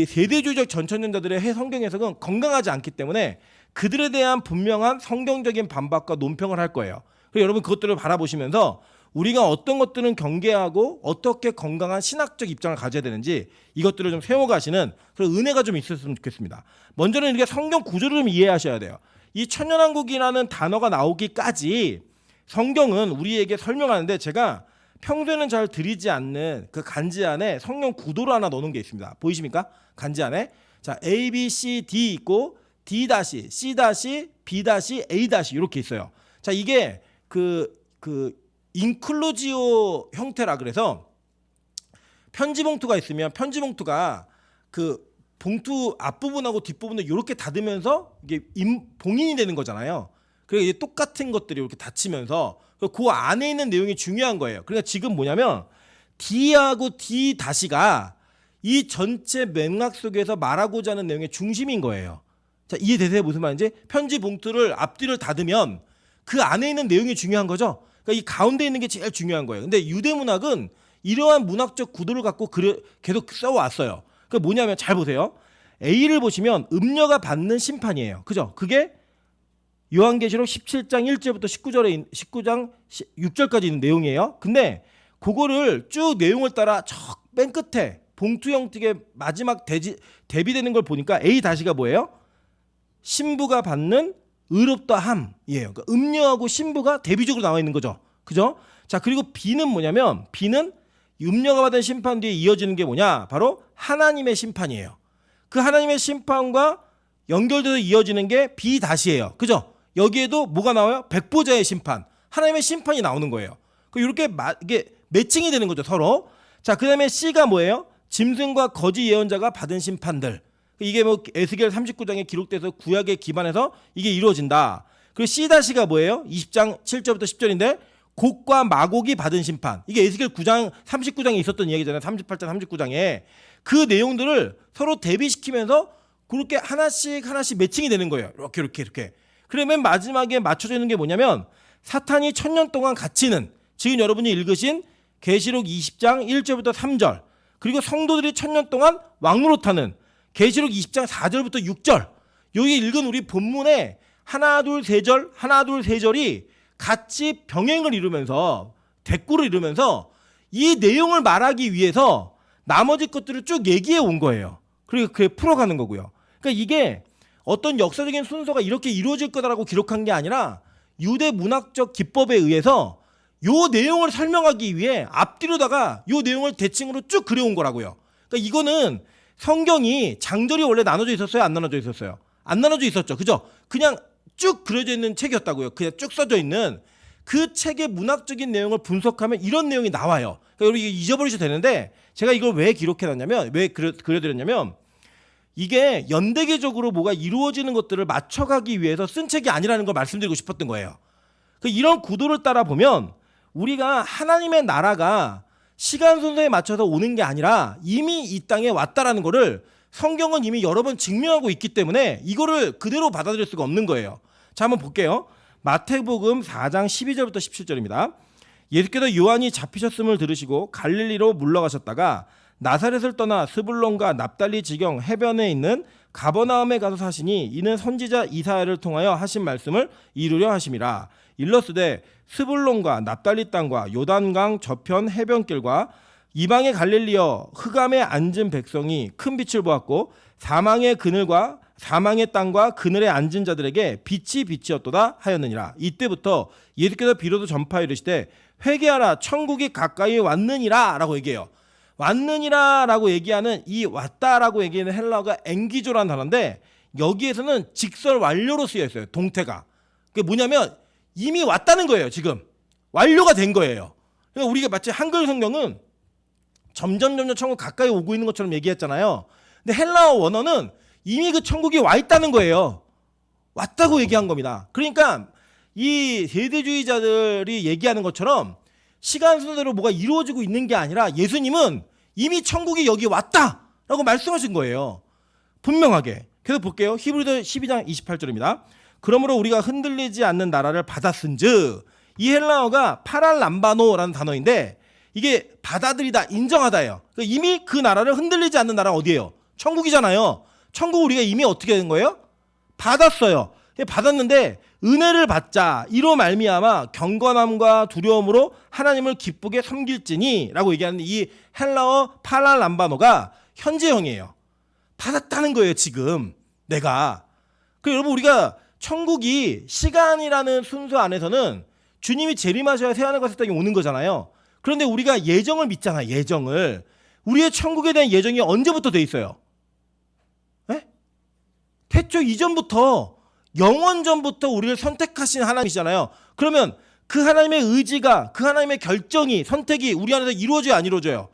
세대주의적 전천년자들의 성경 해석은 건강하지 않기 때문에 그들에 대한 분명한 성경적인 반박과 논평을 할 거예요. 그래서 여러분 그것들을 바라보시면서 우리가 어떤 것들은 경계하고 어떻게 건강한 신학적 입장을 가져야 되는지 이것들을 좀 세워가시는 그런 은혜가 좀 있었으면 좋겠습니다. 먼저는 이렇게 성경 구조를 좀 이해하셔야 돼요. 이 천년왕국이라는 단어가 나오기까지 성경은 우리에게 설명하는데 제가 평소에는 잘 드리지 않는 그 간지 안에 성경 구도를 하나 넣는 게 있습니다. 보이십니까? 간지 안에. 자, A, B, C, D 있고 D-, C-, B-, A- 이렇게 있어요. 자, 이게 그 인클루지오 형태라 그래서 편지 봉투가 있으면 편지 봉투가 그 봉투 앞부분하고 뒷부분을 이렇게 닫으면서 이게 봉인이 되는 거잖아요. 그리고 이게 똑같은 것들이 이렇게 닫히면서 그 안에 있는 내용이 중요한 거예요. 그러니까 지금 뭐냐면 D하고 D-가 이 전체 맥락 속에서 말하고자 하는 내용의 중심인 거예요. 자, 이해되세요? 무슨 말인지? 편지 봉투를 앞뒤를 닫으면 그 안에 있는 내용이 중요한 거죠. 그러니까 이 가운데 있는 게 제일 중요한 거예요. 근데 유대 문학은 이러한 문학적 구도를 갖고 계속 써왔어요. 그 뭐냐면 잘 보세요. A를 보시면 음녀가 받는 심판이에요. 그죠? 그게 요한계시록 17장 1절부터 19장 6절까지 있는 내용이에요. 근데 그거를 쭉 내용을 따라 저 맨 끝에 봉투 형식의 마지막 대비되는 걸 보니까 A-가 뭐예요? 신부가 받는 의롭다 함이에요. 그러니까 음녀하고 신부가 대비적으로 나와 있는 거죠. 그죠? 자, 그리고 B는 뭐냐면 B는 음녀가 받은 심판 뒤에 이어지는 게 뭐냐? 바로 하나님의 심판이에요. 그 하나님의 심판과 연결돼서 이어지는 게 B-예요. 그죠? 여기에도 뭐가 나와요? 백보자의 심판, 하나님의 심판이 나오는 거예요. 이렇게 이게 매칭이 되는 거죠, 서로. 자, 그다음에 C가 뭐예요? 짐승과 거짓 예언자가 받은 심판들. 이게 뭐 에스겔 39장에 기록돼서 구약에 기반해서 이게 이루어진다. 그리고 C-가 뭐예요? 20장 7절부터 10절인데 곡과 마곡이 받은 심판. 이게 에스겔 9장 39장에 있었던 이야기잖아요. 38장 39장에. 그 내용들을 서로 대비시키면서 그렇게 하나씩 매칭이 되는 거예요. 이렇게. 그리고 맨 마지막에 맞춰져 있는 게 뭐냐면 사탄이 1000년 동안 갇히는, 지금 여러분이 읽으신 계시록 20장 1절부터 3절, 그리고 성도들이 1000년 동안 왕노릇하는 계시록 20장 4절부터 6절, 여기 읽은 우리 본문에 하나 둘 세 절이 같이 병행을 이루면서 대꾸를 이루면서 이 내용을 말하기 위해서 나머지 것들을 쭉 얘기해 온 거예요. 그리고 그게 풀어가는 거고요. 그러니까 이게 어떤 역사적인 순서가 이렇게 이루어질 거다라고 기록한 게 아니라 유대 문학적 기법에 의해서 요 내용을 설명하기 위해 앞뒤로다가 요 내용을 대칭으로 쭉 그려온 거라고요. 그러니까 이거는 성경이 장절이 원래 나눠져 있었어요? 안 나눠져 있었어요? 안 나눠져 있었죠. 그죠? 그냥 쭉 그려져 있는 책이었다고요. 그냥 쭉 써져 있는 그 책의 문학적인 내용을 분석하면 이런 내용이 나와요. 그러니까 여러분 이거 잊어버리셔도 되는데 제가 이걸 왜 기록해놨냐면, 왜 그려드렸냐면 이게 연대계적으로 뭐가 이루어지는 것들을 맞춰가기 위해서 쓴 책이 아니라는 걸 말씀드리고 싶었던 거예요. 이런 구도를 따라 보면 우리가 하나님의 나라가 시간 순서에 맞춰서 오는 게 아니라 이미 이 땅에 왔다라는 거를 성경은 이미 여러 번 증명하고 있기 때문에 이거를 그대로 받아들일 수가 없는 거예요. 자, 한번 볼게요. 마태복음 4장 12절부터 17절입니다. 예수께서 요한이 잡히셨음을 들으시고 갈릴리로 물러가셨다가 나사렛을 떠나 스불론과 납달리 지경 해변에 있는 가버나움에 가서 사시니 이는 선지자 이사야를 통하여 하신 말씀을 이루려 하심이라. 일러스되 스불론과 납달리 땅과 요단강 저편 해변길과 이방의 갈릴리여 흑암에 앉은 백성이 큰 빛을 보았고 사망의 그늘과 사망의 땅과 그늘에 앉은 자들에게 빛이 빛이었도다 하였느니라. 이때부터 예수께서 비로소 전파해 이르시되 회개하라 천국이 가까이 왔느니라 라고 얘기해요. 왔느니라 라고 얘기하는 이 왔다라고 얘기하는 헬라어가 엔기조라는 단어인데 여기에서는 직설 완료로 쓰여 있어요. 동태가. 그게 뭐냐면 이미 왔다는 거예요. 지금 완료가 된 거예요. 그러니까 우리가 마치 한글 성경은 점점 천국 가까이 오고 있는 것처럼 얘기했잖아요. 근데 헬라어 원어는 이미 그 천국이 와 있다는 거예요. 왔다고 얘기한 겁니다. 그러니까 이 세대주의자들이 얘기하는 것처럼 시간 순서대로 뭐가 이루어지고 있는 게 아니라 예수님은 이미 천국이 여기 왔다라고 말씀하신 거예요. 분명하게. 계속 볼게요. 히브리서 12장 28절입니다. 그러므로 우리가 흔들리지 않는 나라를 받았은즉 이 헬라어가 파랄람바노라는 단어인데 이게 받아들이다, 인정하다예요. 그러니까 이미 그 나라를 흔들리지 않는 나라가 어디예요? 천국이잖아요. 천국 우리가 이미 어떻게 된 거예요? 받았어요. 받았는데 은혜를 받자 이로 말미암아 경건함과 두려움으로 하나님을 기쁘게 섬길지니 라고 얘기하는 이 헬라어 파랄람바노가 현재형이에요. 받았다는 거예요. 지금 내가. 여러분 우리가 천국이 시간이라는 순서 안에서는 주님이 재림하셔야 새하늘과 새 땅이 오는 거잖아요. 그런데 우리가 예정을 믿잖아요. 예정을. 우리의 천국에 대한 예정이 언제부터 돼 있어요? 에? 태초 이전부터 영원 전부터 우리를 선택하신 하나님이시잖아요. 그러면 그 하나님의 의지가 그 하나님의 결정이 선택이 우리 안에서 이루어져요 안 이루어져요?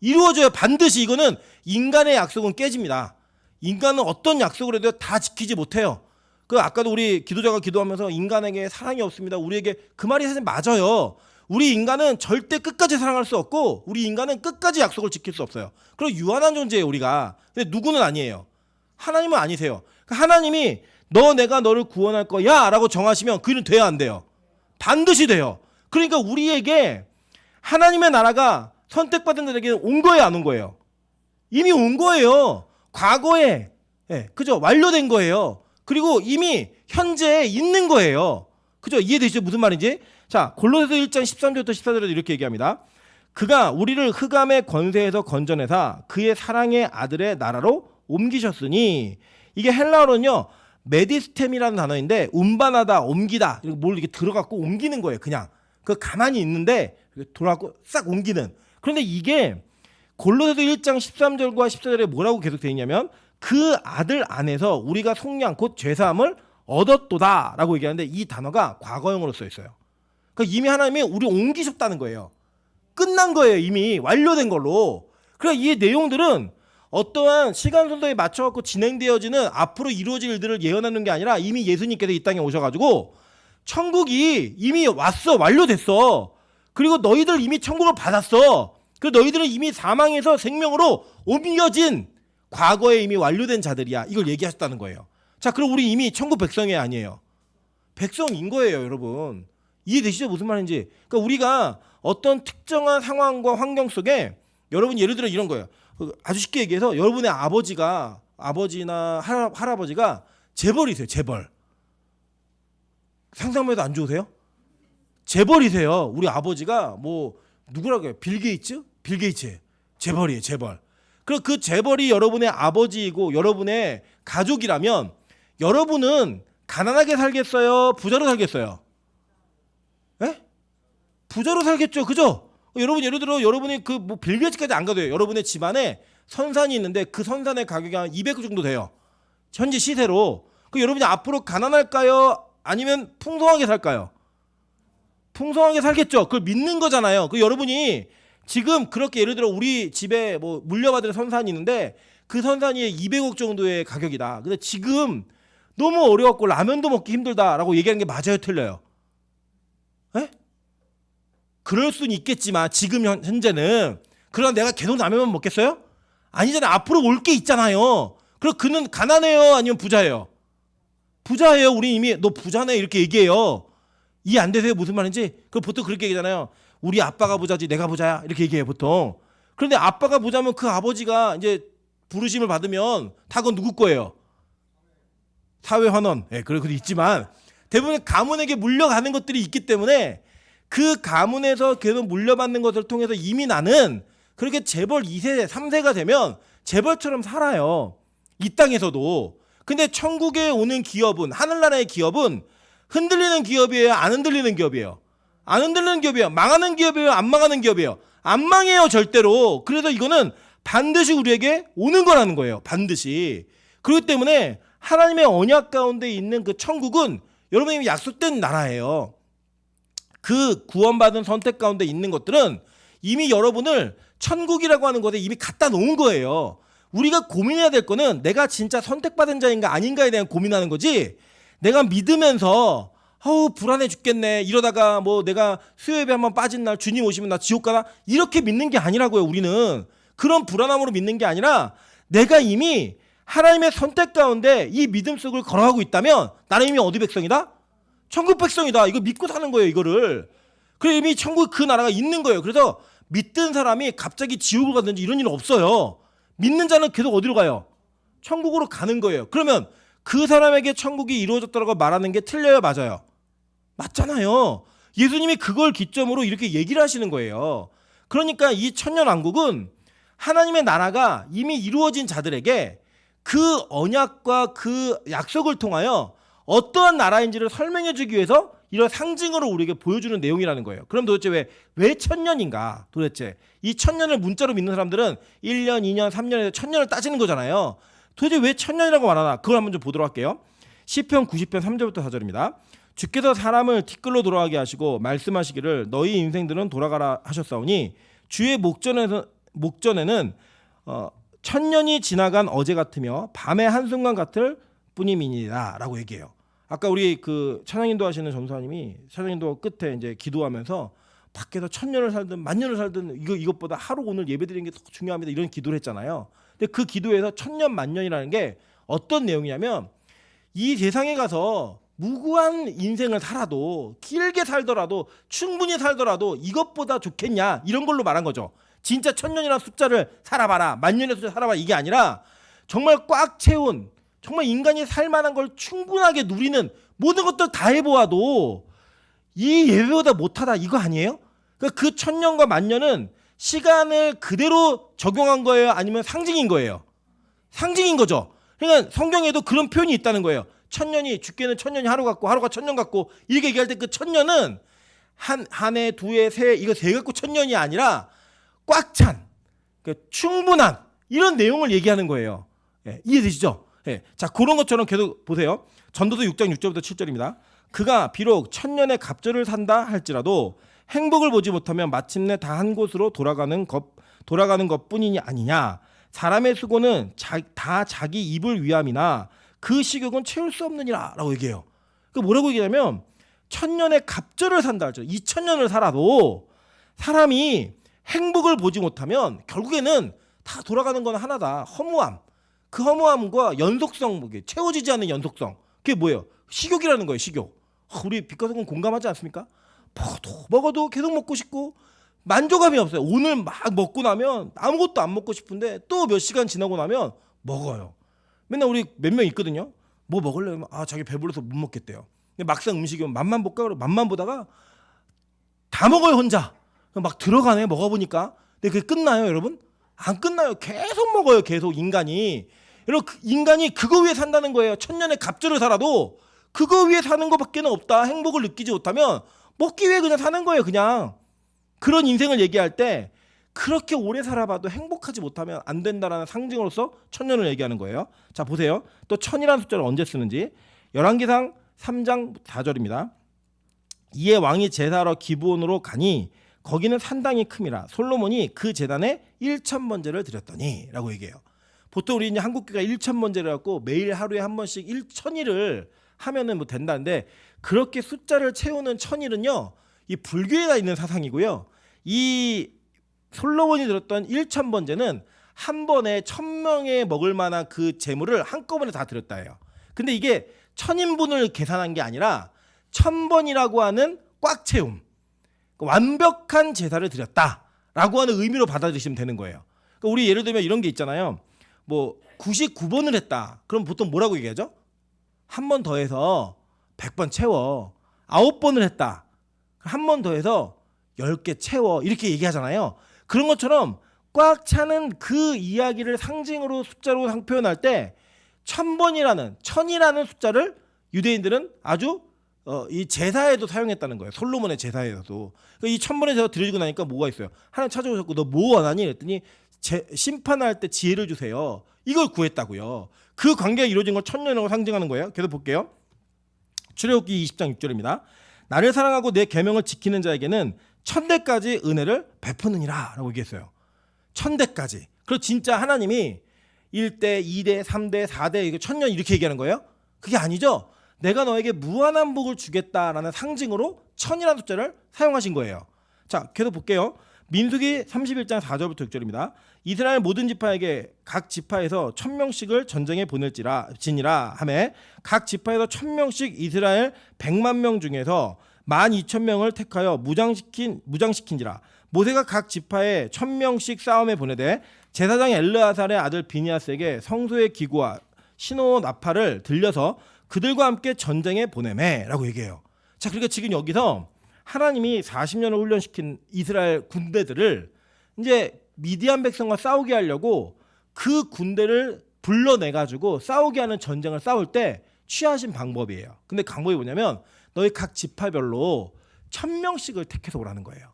이루어져요. 반드시. 이거는 인간의 약속은 깨집니다. 인간은 어떤 약속을 해도 다 지키지 못해요. 아까도 우리 기도자가 기도하면서 인간에게 사랑이 없습니다. 우리에게 그 말이 사실 맞아요. 우리 인간은 절대 끝까지 사랑할 수 없고 우리 인간은 끝까지 약속을 지킬 수 없어요. 그리고 유한한 존재예요 우리가. 근데 누구는 아니에요. 하나님은 아니세요. 하나님이 내가 너를 구원할 거야 라고 정하시면 그 일은 돼야 안 돼요? 반드시 돼요. 그러니까 우리에게 하나님의 나라가 선택받은 자에게 온 거예요 안 온 거예요? 이미 온 거예요. 과거에 그죠? 완료된 거예요. 그리고 이미 현재에 있는 거예요. 그죠? 이해되시죠? 무슨 말인지? 자, 골로새서 1장 13절부터 14절에도 이렇게 얘기합니다. 그가 우리를 흑암의 권세에서 건져내사 그의 사랑의 아들의 나라로 옮기셨으니 이게 헬라어로는요 메디스템이라는 단어인데 운반하다, 옮기다 뭘 이렇게 들어갖고 옮기는 거예요. 그냥 가만히 있는데 돌아갖고 싹 옮기는. 그런데 이게 골로새서 1장 13절과 14절에 뭐라고 계속 되어 있냐면 그 아들 안에서 우리가 속량 곧 죄사함을 얻었도다 라고 얘기하는데 이 단어가 과거형으로 써 있어요. 그러니까 이미 하나님이 우리 옮기셨다는 거예요. 끝난 거예요. 이미 완료된 걸로. 그러니까 이 내용들은 어떠한 시간 순서에 맞춰갖고 진행되어지는 앞으로 이루어질 일들을 예언하는 게 아니라 이미 예수님께서 이 땅에 오셔가지고 천국이 이미 왔어. 완료됐어. 그리고 너희들 이미 천국을 받았어. 그리고 너희들은 이미 사망에서 생명으로 옮겨진 과거에 이미 완료된 자들이야. 이걸 얘기하셨다는 거예요. 자, 그럼 우리 이미 천국 백성이 아니에요. 백성인 거예요, 여러분. 이해되시죠? 무슨 말인지. 그러니까 우리가 어떤 특정한 상황과 환경 속에 여러분 예를 들어 이런 거예요. 아주 쉽게 얘기해서 여러분의 아버지나 할아버지가 재벌이세요. 재벌. 상상만 해도 안 좋으세요? 재벌이세요. 우리 아버지가 누구라고 해요? 빌 게이츠? 빌 게이츠. 재벌이에요. 재벌. 그리고 그 재벌이 여러분의 아버지이고 여러분의 가족이라면 여러분은 가난하게 살겠어요? 부자로 살겠어요? 에? 부자로 살겠죠. 그죠? 여러분 예를 들어 여러분이 빌 게이츠까지 안 가도 돼요. 여러분의 집안에 선산이 있는데 그 선산의 가격이 한 200 정도 돼요. 현재 시세로. 여러분이 앞으로 가난할까요? 아니면 풍성하게 살까요? 풍성하게 살겠죠. 그걸 믿는 거잖아요. 여러분이 지금 그렇게 예를 들어 우리 집에 물려받은 선산이 있는데 그 선산이 200억 정도의 가격이다. 근데 지금 너무 어려웠고 라면도 먹기 힘들다라고 얘기하는 게 맞아요, 틀려요? 에? 그럴 수는 있겠지만 지금 현재는 그럼 내가 계속 라면만 먹겠어요? 아니잖아요. 앞으로 올 게 있잖아요. 그럼 그는 가난해요? 아니면 부자예요? 부자예요. 우리 이미 너 부자네 이렇게 얘기해요. 이해 안 되세요? 무슨 말인지? 보통 그렇게 얘기하잖아요. 우리 아빠가 부자지 내가 부자야 이렇게 얘기해요 보통. 그런데 아빠가 부자면 그 아버지가 이제 부르심을 받으면 다 그건 누구 거예요? 사회 환원. 그래도 있지만 대부분 가문에게 물려가는 것들이 있기 때문에 그 가문에서 계속 물려받는 것을 통해서 이미 나는 그렇게 재벌 2세 3세가 되면 재벌처럼 살아요. 이 땅에서도. 근데 천국에 오는 기업은 하늘나라의 기업은 흔들리는 기업이에요? 안 흔들리는 기업이에요? 안 흔들리는 기업이에요. 망하는 기업이에요. 안 망하는 기업이에요. 안 망해요, 절대로. 그래서 이거는 반드시 우리에게 오는 거라는 거예요. 반드시. 그렇기 때문에 하나님의 언약 가운데 있는 그 천국은 여러분이 약속된 나라예요. 그 구원받은 선택 가운데 있는 것들은 이미 여러분을 천국이라고 하는 것에 이미 갖다 놓은 거예요. 우리가 고민해야 될 거는 내가 진짜 선택받은 자인가 아닌가에 대한 고민하는 거지, 내가 믿으면서 불안해 죽겠네, 이러다가 뭐 내가 수요예배 한번 빠진 날 주님 오시면 나 지옥 가나, 이렇게 믿는 게 아니라고요. 우리는 그런 불안함으로 믿는 게 아니라 내가 이미 하나님의 선택 가운데 이 믿음 속을 걸어가고 있다면 나는 이미 어디 백성이다? 천국 백성이다. 이거 믿고 사는 거예요, 이거를. 그래, 이미 천국 그 나라가 있는 거예요. 그래서 믿던 사람이 갑자기 지옥을 가든지 이런 일은 없어요. 믿는 자는 계속 어디로 가요? 천국으로 가는 거예요. 그러면 그 사람에게 천국이 이루어졌다고 말하는 게 틀려요, 맞아요? 맞잖아요. 예수님이 그걸 기점으로 이렇게 얘기를 하시는 거예요. 그러니까 이 천년왕국은 하나님의 나라가 이미 이루어진 자들에게 그 언약과 그 약속을 통하여 어떠한 나라인지를 설명해 주기 위해서 이런 상징으로 우리에게 보여주는 내용이라는 거예요. 그럼 도대체 왜 천년인가? 도대체 이 천년을 문자로 믿는 사람들은 1년, 2년, 3년에서 천년을 따지는 거잖아요. 도대체 왜 천년이라고 말하나? 그걸 한번 좀 보도록 할게요. 시편 90편 3절부터 4절입니다. 주께서 사람을 티끌로 돌아가게 하시고 말씀하시기를 너희 인생들은 돌아가라 하셨사오니 주의 목전에는 천년이 지나간 어제 같으며 밤의 한순간 같을 뿐임이니라 라고 얘기해요. 아까 우리 그 찬양인도 하시는 전사님이 찬양인도 끝에 이제 기도하면서 밖에서 천년을 살든 만년을 살든 이것보다 하루 오늘 예배드리는 게 더 중요합니다, 이런 기도를 했잖아요. 근데 그 기도에서 천년 만년이라는 게 어떤 내용이냐면 이 세상에 가서 무구한 인생을 살아도 길게 살더라도 충분히 살더라도 이것보다 좋겠냐, 이런 걸로 말한 거죠. 진짜 천년이라는 숫자를 살아봐라, 만년의 숫자 살아봐라, 이게 아니라 정말 꽉 채운, 정말 인간이 살만한 걸 충분하게 누리는 모든 것들 다 해보아도 이 예배보다 못하다, 이거 아니에요? 그 천년과 만년은 시간을 그대로 적용한 거예요, 아니면 상징인 거예요? 상징인 거죠. 그러니까 성경에도 그런 표현이 있다는 거예요. 천년이, 주께는 천년이 하루 같고 하루가 천년 같고, 이렇게 얘기할 때 그 천년은 한 해, 두 해, 세 해, 이거 세 갖고 천년이 아니라 꽉 찬, 충분한 이런 내용을 얘기하는 거예요. 예, 이해되시죠? 예, 자, 그런 것처럼 계속 보세요. 전도서 6장 6절부터 7절입니다. 그가 비록 천년의 갑절을 산다 할지라도 행복을 보지 못하면 마침내 다 한 곳으로 돌아가는 것뿐이니 아니냐. 사람의 수고는 다 자기 입을 위함이나 그 식욕은 채울 수 없느니라 라고 얘기해요. 그 뭐라고 얘기하냐면 천년의 갑절을 산다 할지라도 2000년을 살아도 사람이 행복을 보지 못하면 결국에는 다 돌아가는 건 하나다. 허무함. 그 허무함과 연속성, 채워지지 않는 연속성, 그게 뭐예요? 식욕이라는 거예요. 식욕. 우리 빛가성은 공감하지 않습니까? 먹어도 계속 먹고 싶고 만족감이 없어요. 오늘 막 먹고 나면 아무것도 안 먹고 싶은데 또 몇 시간 지나고 나면 먹어요. 맨날 우리 몇 명 있거든요. 뭐 먹을래? 자기 배불러서 못 먹겠대요. 근데 막상 음식이 오면 맛만 볼까? 그러고 맛만 보다가 다 먹어요, 혼자. 막 들어가네, 먹어보니까. 근데 그게 끝나요, 여러분? 안 끝나요. 계속 먹어요, 계속 인간이. 여러분, 인간이 그거 위해 산다는 거예요. 천년의 갑절을 살아도 그거 위해 사는 것밖에 없다. 행복을 느끼지 못하면 먹기 위해 그냥 사는 거예요, 그냥. 그런 인생을 얘기할 때 그렇게 오래 살아봐도 행복하지 못하면 안 된다라는 상징으로서 천년을 얘기하는 거예요. 자, 보세요. 또 천이라는 숫자를 언제 쓰는지. 열왕기상 3장 4절입니다. 이에 왕이 제사하러 기브온으로 가니 거기는 산당이 큼이라 솔로몬이 그 제단에 1000번제를 드렸더니 라고 얘기해요. 보통 우리 이제 한국교가 1000번제를 갖고 매일 하루에 한 번씩 1000일을 하면은 뭐 된다는데, 그렇게 숫자를 채우는 천일은요, 이 불교에 있는 사상이고요. 이 솔로몬이 드렸던 1000번제는 한 번에 1000명에 먹을 만한 그 재물을 한꺼번에 다 드렸다 해요. 근데 이게 1000인분을 계산한 게 아니라 1000번이라고 하는 꽉 채움, 완벽한 제사를 드렸다라고 하는 의미로 받아들이시면 되는 거예요. 그러니까 우리 예를 들면 이런 게 있잖아요. 뭐 99번을 했다. 그럼 보통 뭐라고 얘기하죠? 한 번 더 해서 100번 채워. 9번을 했다. 한 번 더 해서 10개 채워. 이렇게 얘기하잖아요. 그런 것처럼 꽉 차는 그 이야기를 상징으로 숫자로 표현할 때 1000번이라는, 1000이라는 숫자를 유대인들은 아주 이 제사에도 사용했다는 거예요. 솔로몬의 제사에서도. 그러니까 이 천번의 제사 드려지고 나니까 뭐가 있어요? 하나님 찾아오셨고 너 뭐 원하니? 그랬더니 심판할 때 지혜를 주세요. 이걸 구했다고요. 그 관계가 이루어진 걸 천년이라고 상징하는 거예요. 계속 볼게요. 출애굽기 20장 6절입니다. 나를 사랑하고 내 계명을 지키는 자에게는 천대까지 은혜를 베푸느니라 라고 얘기했어요. 천대까지. 그리고 진짜 하나님이 1대, 2대, 3대, 4대 이거 천년 이렇게 얘기하는 거예요? 그게 아니죠. 내가 너에게 무한한 복을 주겠다라는 상징으로 천이라는 숫자를 사용하신 거예요. 자, 계속 볼게요. 민수기 31장 4절부터 6절입니다. 이스라엘 모든 지파에게 각 지파에서 1000명씩을 전쟁에 보낼지니라 하매 각 지파에서 1000명씩 이스라엘 100만 명 중에서 12,000명을 택하여 무장시킨지라. 모세가 각 지파에 1000명씩 싸움에 보내되 제사장 엘르아살의 아들 비니아스에게 성소의 기구와 신호 나팔을 들려서 그들과 함께 전쟁에 보내매라고 얘기해요. 자, 그러니까 지금 여기서 하나님이 40년을 훈련시킨 이스라엘 군대들을 이제 미디안 백성과 싸우게 하려고 그 군대를 불러내가지고 싸우게 하는 전쟁을 싸울 때 취하신 방법이에요. 근데 방법이 뭐냐면 너희 각 지파별로 1000명씩을 택해서 오라는 거예요.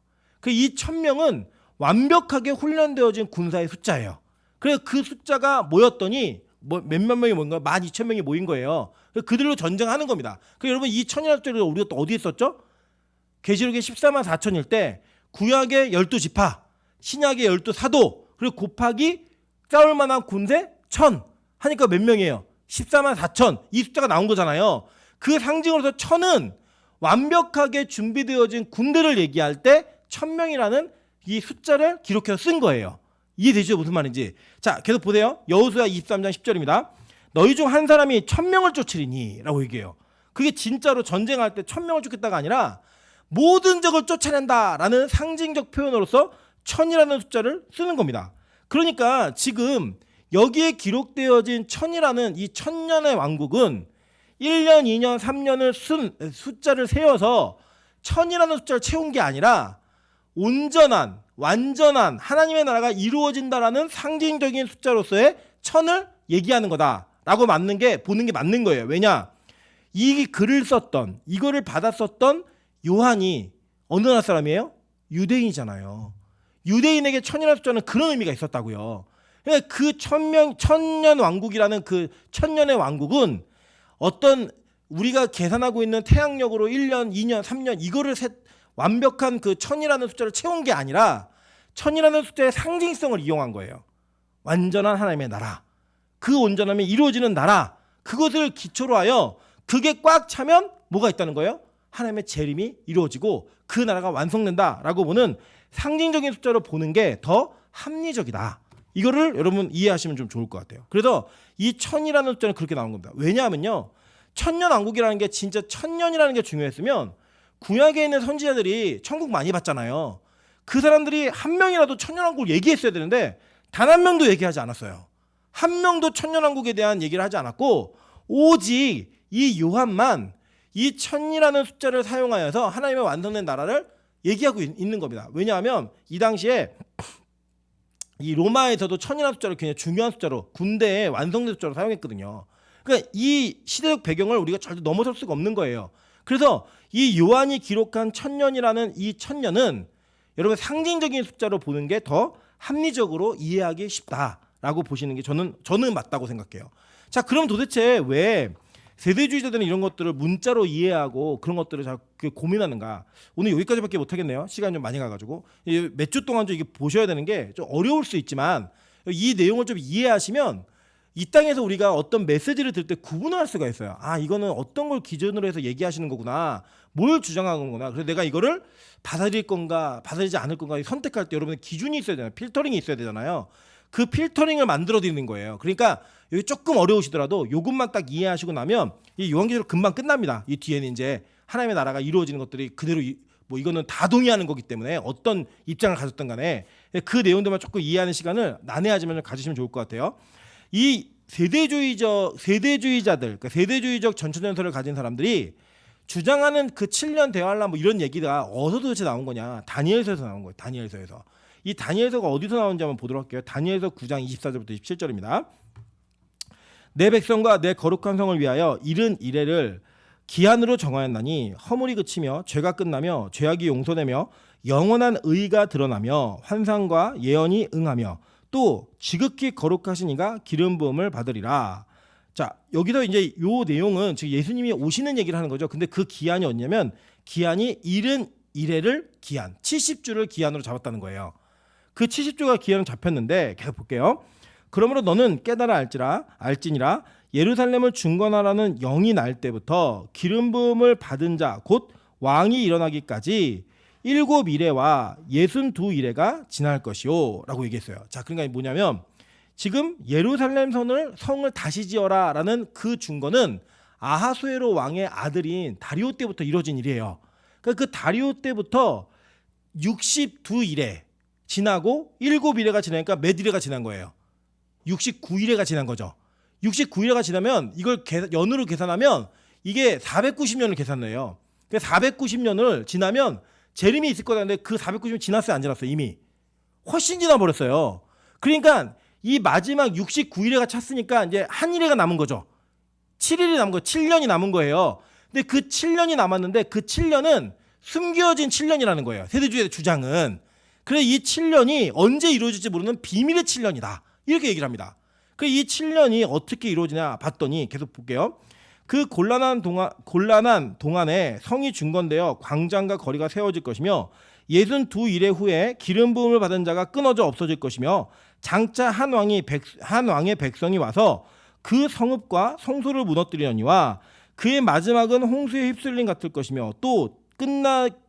이 1000명은 완벽하게 훈련되어진 군사의 숫자예요. 그래서 그 숫자가 모였더니 몇몇 명이 모인 거예요. 12,000명이 모인 거예요. 그들로 전쟁하는 겁니다. 여러분 이 천이라는 숫자를 우리가 또 어디에 썼죠? 계시록의 14만 4천일 때 구약의 12지파, 신약의 12사도, 그리고 곱하기 싸울 만한 군대 1000 하니까 몇 명이에요? 14만 4천. 이 숫자가 나온 거잖아요. 그 상징으로서 1000은 완벽하게 준비되어진 군대를 얘기할 때 1000명이라는 이 숫자를 기록해서 쓴 거예요. 이해되시죠? 무슨 말인지. 자, 계속 보세요. 여호수아 23장 10절입니다. 너희 중 한 사람이 1000명을 쫓으리니 라고 얘기해요. 그게 진짜로 전쟁할 때 1000명을 쫓겠다가 아니라 모든 적을 쫓아낸다라는 상징적 표현으로서 1000이라는 숫자를 쓰는 겁니다. 그러니까 지금 여기에 기록되어진 1000이라는 이 1000년의 왕국은 1년, 2년, 3년을 쓴 숫자를 세워서 1000이라는 숫자를 채운 게 아니라 온전한, 완전한 하나님의 나라가 이루어진다라는 상징적인 숫자로서의 1000을 얘기하는 거다라고 보는 게 맞는 거예요. 왜냐? 이 글을 썼던, 이거를 받았었던 요한이 어느 나라 사람이에요? 유대인이잖아요. 유대인에게 1000이라는 숫자는 그런 의미가 있었다고요. 그러니까 그 천년 왕국이라는 그 1000년의 왕국은 어떤 우리가 계산하고 있는 태양력으로 1년, 2년, 3년 이거를 완벽한 그 1000이라는 숫자를 채운 게 아니라 1000이라는 숫자의 상징성을 이용한 거예요. 완전한 하나님의 나라, 그 온전함이 이루어지는 나라, 그것을 기초로 하여 그게 꽉 차면 뭐가 있다는 거예요? 하나님의 재림이 이루어지고 그 나라가 완성된다라고 보는 상징적인 숫자로 보는 게 더 합리적이다. 이거를 여러분 이해하시면 좀 좋을 것 같아요. 그래서 이 1000이라는 숫자는 그렇게 나온 겁니다. 왜냐하면요, 천년 왕국이라는 게 진짜 1000년이라는 게 중요했으면 구약에 있는 선지자들이 천국 많이 봤잖아요. 그 사람들이 한 명이라도 천년왕국을 얘기했어야 되는데 단 한 명도 얘기하지 않았어요. 한 명도 천년왕국에 대한 얘기를 하지 않았고 오직 이 요한만 이 1000이라는 숫자를 사용하여서 하나님의 완성된 나라를 얘기하고 있는 겁니다. 왜냐하면 이 당시에 이 로마에서도 1000이라는 숫자를 굉장히 중요한 숫자로 군대의 완성된 숫자로 사용했거든요. 그러니까 이 시대적 배경을 우리가 절대 넘어설 수가 없는 거예요. 그래서 이 요한이 기록한 1000년이라는 이 1000년은 여러분 상징적인 숫자로 보는 게 더 합리적으로 이해하기 쉽다라고 보시는 게 저는 맞다고 생각해요. 자, 그럼 도대체 왜 세대주의자들은 이런 것들을 문자로 이해하고 그런 것들을 자꾸 고민하는가? 오늘 여기까지밖에 못하겠네요. 시간이 좀 많이 가가지고 몇 주 동안 좀 이게 보셔야 되는 게 좀 어려울 수 있지만 이 내용을 좀 이해하시면 이 땅에서 우리가 어떤 메시지를 들을 때 구분할 수가 있어요. 아, 이거는 어떤 걸 기준으로 해서 얘기하시는 거구나. 뭘 주장하는 거구나. 그래서 내가 이거를 받아들일 건가 받아들이지 않을 건가 선택할 때 여러분의 기준이 있어야 되잖아요. 필터링이 있어야 되잖아요. 그 필터링을 만들어 드리는 거예요. 그러니까 여기 조금 어려우시더라도 이것만 딱 이해하시고 나면 이 요한계시록 금방 끝납니다. 이 뒤에는 이제 하나님의 나라가 이루어지는 것들이 그대로 뭐 이거는 다 동의하는 거기 때문에 어떤 입장을 가졌든 간에 그 내용들만 조금 이해하는 시간을 난해하지만 가지시면 좋을 것 같아요. 이 세대주의자들, 그러니까 세대주의적 전초전설을 가진 사람들이 주장하는 그 7년 대환란 뭐 이런 얘기가 어디서 도대체 나온 거냐? 다니엘서에서 나온 거예요. 다니엘서에서. 이 다니엘서가 어디서 나오는지 한번 보도록 할게요. 다니엘서 9장 24절부터 27절입니다. 내 백성과 내 거룩한 성을 위하여 이른 이래를 기한으로 정하였나니 허물이 그치며 죄가 끝나며 죄악이 용서되며 영원한 의가 드러나며 환상과 예언이 응하며 또 지극히 거룩하신 이가 기름 부음을 받으리라. 자, 여기서 이제 요 내용은 즉 예수님이 오시는 얘기를 하는 거죠. 근데 그 기한이 어디냐면 기한이 71회를 기한 70주를 기한으로 잡았다는 거예요. 그 70주가 기한으로 잡혔는데 계속 볼게요. 그러므로 너는 깨달아 알지니라 예루살렘을 중건하라는 영이 날 때부터 기름 부음을 받은 자 곧 왕이 일어나기까지 7이레와 62이레가 지날 것이요 라고 얘기했어요. 자, 그러니까 뭐냐면 지금 예루살렘 성을 다시 지어라 라는 그 중건은 아하수에로 왕의 아들인 다리오 때부터 이루어진 일이에요. 그러니까 그 다리오 때부터 62일에 지나고 7일에가 지나니까 몇 일에가 지난 거예요? 69일에가 지난 거죠. 69일에가 지나면 이걸 연으로 계산하면 이게 490년을 계산해요. 그러니까 490년을 지나면 재림이 있을 거라는데 그 490년 지났어요, 안 지났어요? 이미 훨씬 지나 버렸어요. 그러니까 이 마지막 69일에가 찼으니까 이제 한 일회가 남은 거죠. 7일이 남은 거, 7년이 남은 거예요. 근데 그 7년이 남았는데 그 7년은 숨겨진 7년이라는 거예요. 세대주의 주장은. 그래서 이 7년이 언제 이루어질지 모르는 비밀의 7년이다. 이렇게 얘기를 합니다. 그 이 7년이 어떻게 이루어지냐 봤더니 계속 볼게요. 그 곤란한 동안에 성이 중건되어 광장과 거리가 세워질 것이며 62일의 후에 기름 부음을 받은 자가 끊어져 없어질 것이며 장차 한 왕의 백성이 와서 그 성읍과 성소를 무너뜨리려니와 그의 마지막은 홍수에 휩쓸림 같을 것이며 또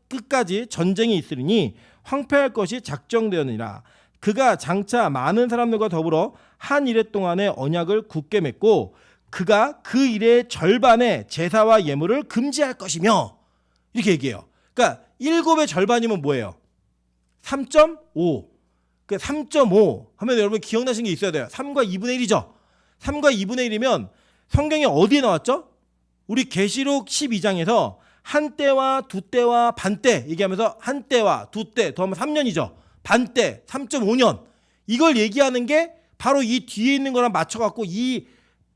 끝까지 전쟁이 있으리니 황폐할 것이 작정되었느니라. 그가 장차 많은 사람들과 더불어 한 일해 동안의 언약을 굳게 맺고 그가 그 일의 절반의 제사와 예물을 금지할 것이며 이렇게 얘기해요. 그러니까 7의 절반이면 뭐예요? 3.5. 그 3.5 하면 여러분 기억나시는 게 있어야 돼요. 3과 2분의 1이죠. 3과 2분의 1이면 성경에 어디에 나왔죠? 우리 계시록 12장에서 한때와 두때와 반때 얘기하면서 한때와 두때 더하면 3년이죠. 반때 3.5년 이걸 얘기하는 게 바로 이 뒤에 있는 거랑 맞춰갖고 이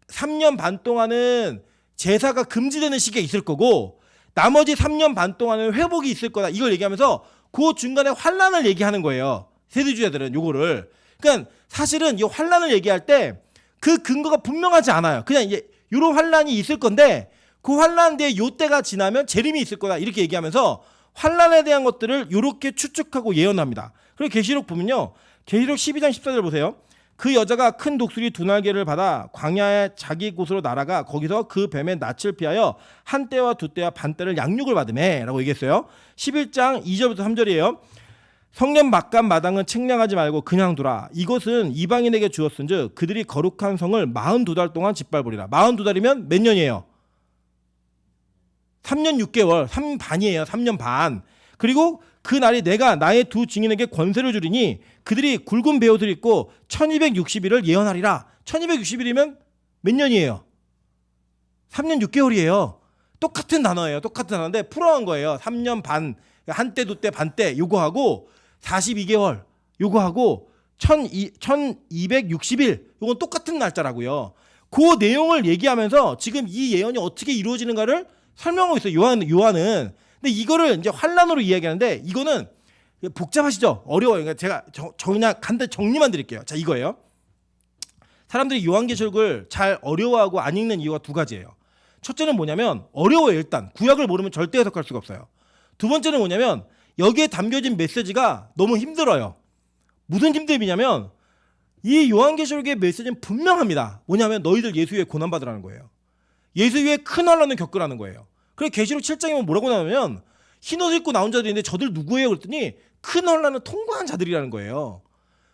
3년 반 동안은 제사가 금지되는 시기가 있을 거고 나머지 3년 반 동안은 회복이 있을 거다. 이걸 얘기하면서 그 중간에 환란을 얘기하는 거예요. 세대주의자들은 요거를. 그러니까 사실은 이 환란을 얘기할 때 그 근거가 분명하지 않아요. 그냥 이제 이런 환란이 있을 건데 그 환란 뒤에 요 때가 지나면 재림이 있을 거다. 이렇게 얘기하면서 환란에 대한 것들을 이렇게 추측하고 예언합니다. 그리고 계시록 보면요. 계시록 12장 14절 보세요. 그 여자가 큰 독수리 두 날개를 받아 광야의 자기 곳으로 날아가 거기서 그 뱀의 낯을 피하여 한때와 두때와 반때를 양육을 받으매 라고 얘기했어요. 11장 2절부터 3절이에요. 성전 막간 마당은 책량하지 말고 그냥 두라. 이것은 이방인에게 주었은즉 그들이 거룩한 성을 42달 동안 짓밟으리라. 42달이면 몇 년이에요? 3년 6개월, 3년 반이에요. 3년 반. 그리고 그 날이 내가 나의 두 증인에게 권세를 주리니 그들이 굵은 베옷을 입고 1260일을 예언하리라. 1260일이면 몇 년이에요? 3년 6개월이에요. 똑같은 단어예요. 똑같은 단어인데 풀어간 거예요. 3년 반, 한때, 두때, 반때 요거하고 42개월 요거하고 1260일 요건 똑같은 날짜라고요. 그 내용을 얘기하면서 지금 이 예언이 어떻게 이루어지는가를 설명하고 있어요. 요한은. 근데 이거를 이제 환란으로 이야기하는데 이거는 복잡하시죠? 어려워요. 그러니까 제가 그냥 간단히 정리만 드릴게요. 자, 이거예요. 사람들이 요한계시록을 잘 어려워하고 안 읽는 이유가 두 가지예요. 첫째는 뭐냐면 어려워요. 일단 구약을 모르면 절대 해석할 수가 없어요. 두 번째는 뭐냐면 여기에 담겨진 메시지가 너무 힘들어요. 무슨 힘듦이냐면 이 요한계시록의 메시지는 분명합니다. 뭐냐면 너희들 예수 위에 고난받으라는 거예요. 예수 위에 큰 환난을 겪으라는 거예요. 그래서 계시록 7장에 보면 뭐라고 나오냐면 흰옷 입고 나온 자들이 있는데 저들 누구예요? 그랬더니 큰 환난을 통과한 자들이라는 거예요.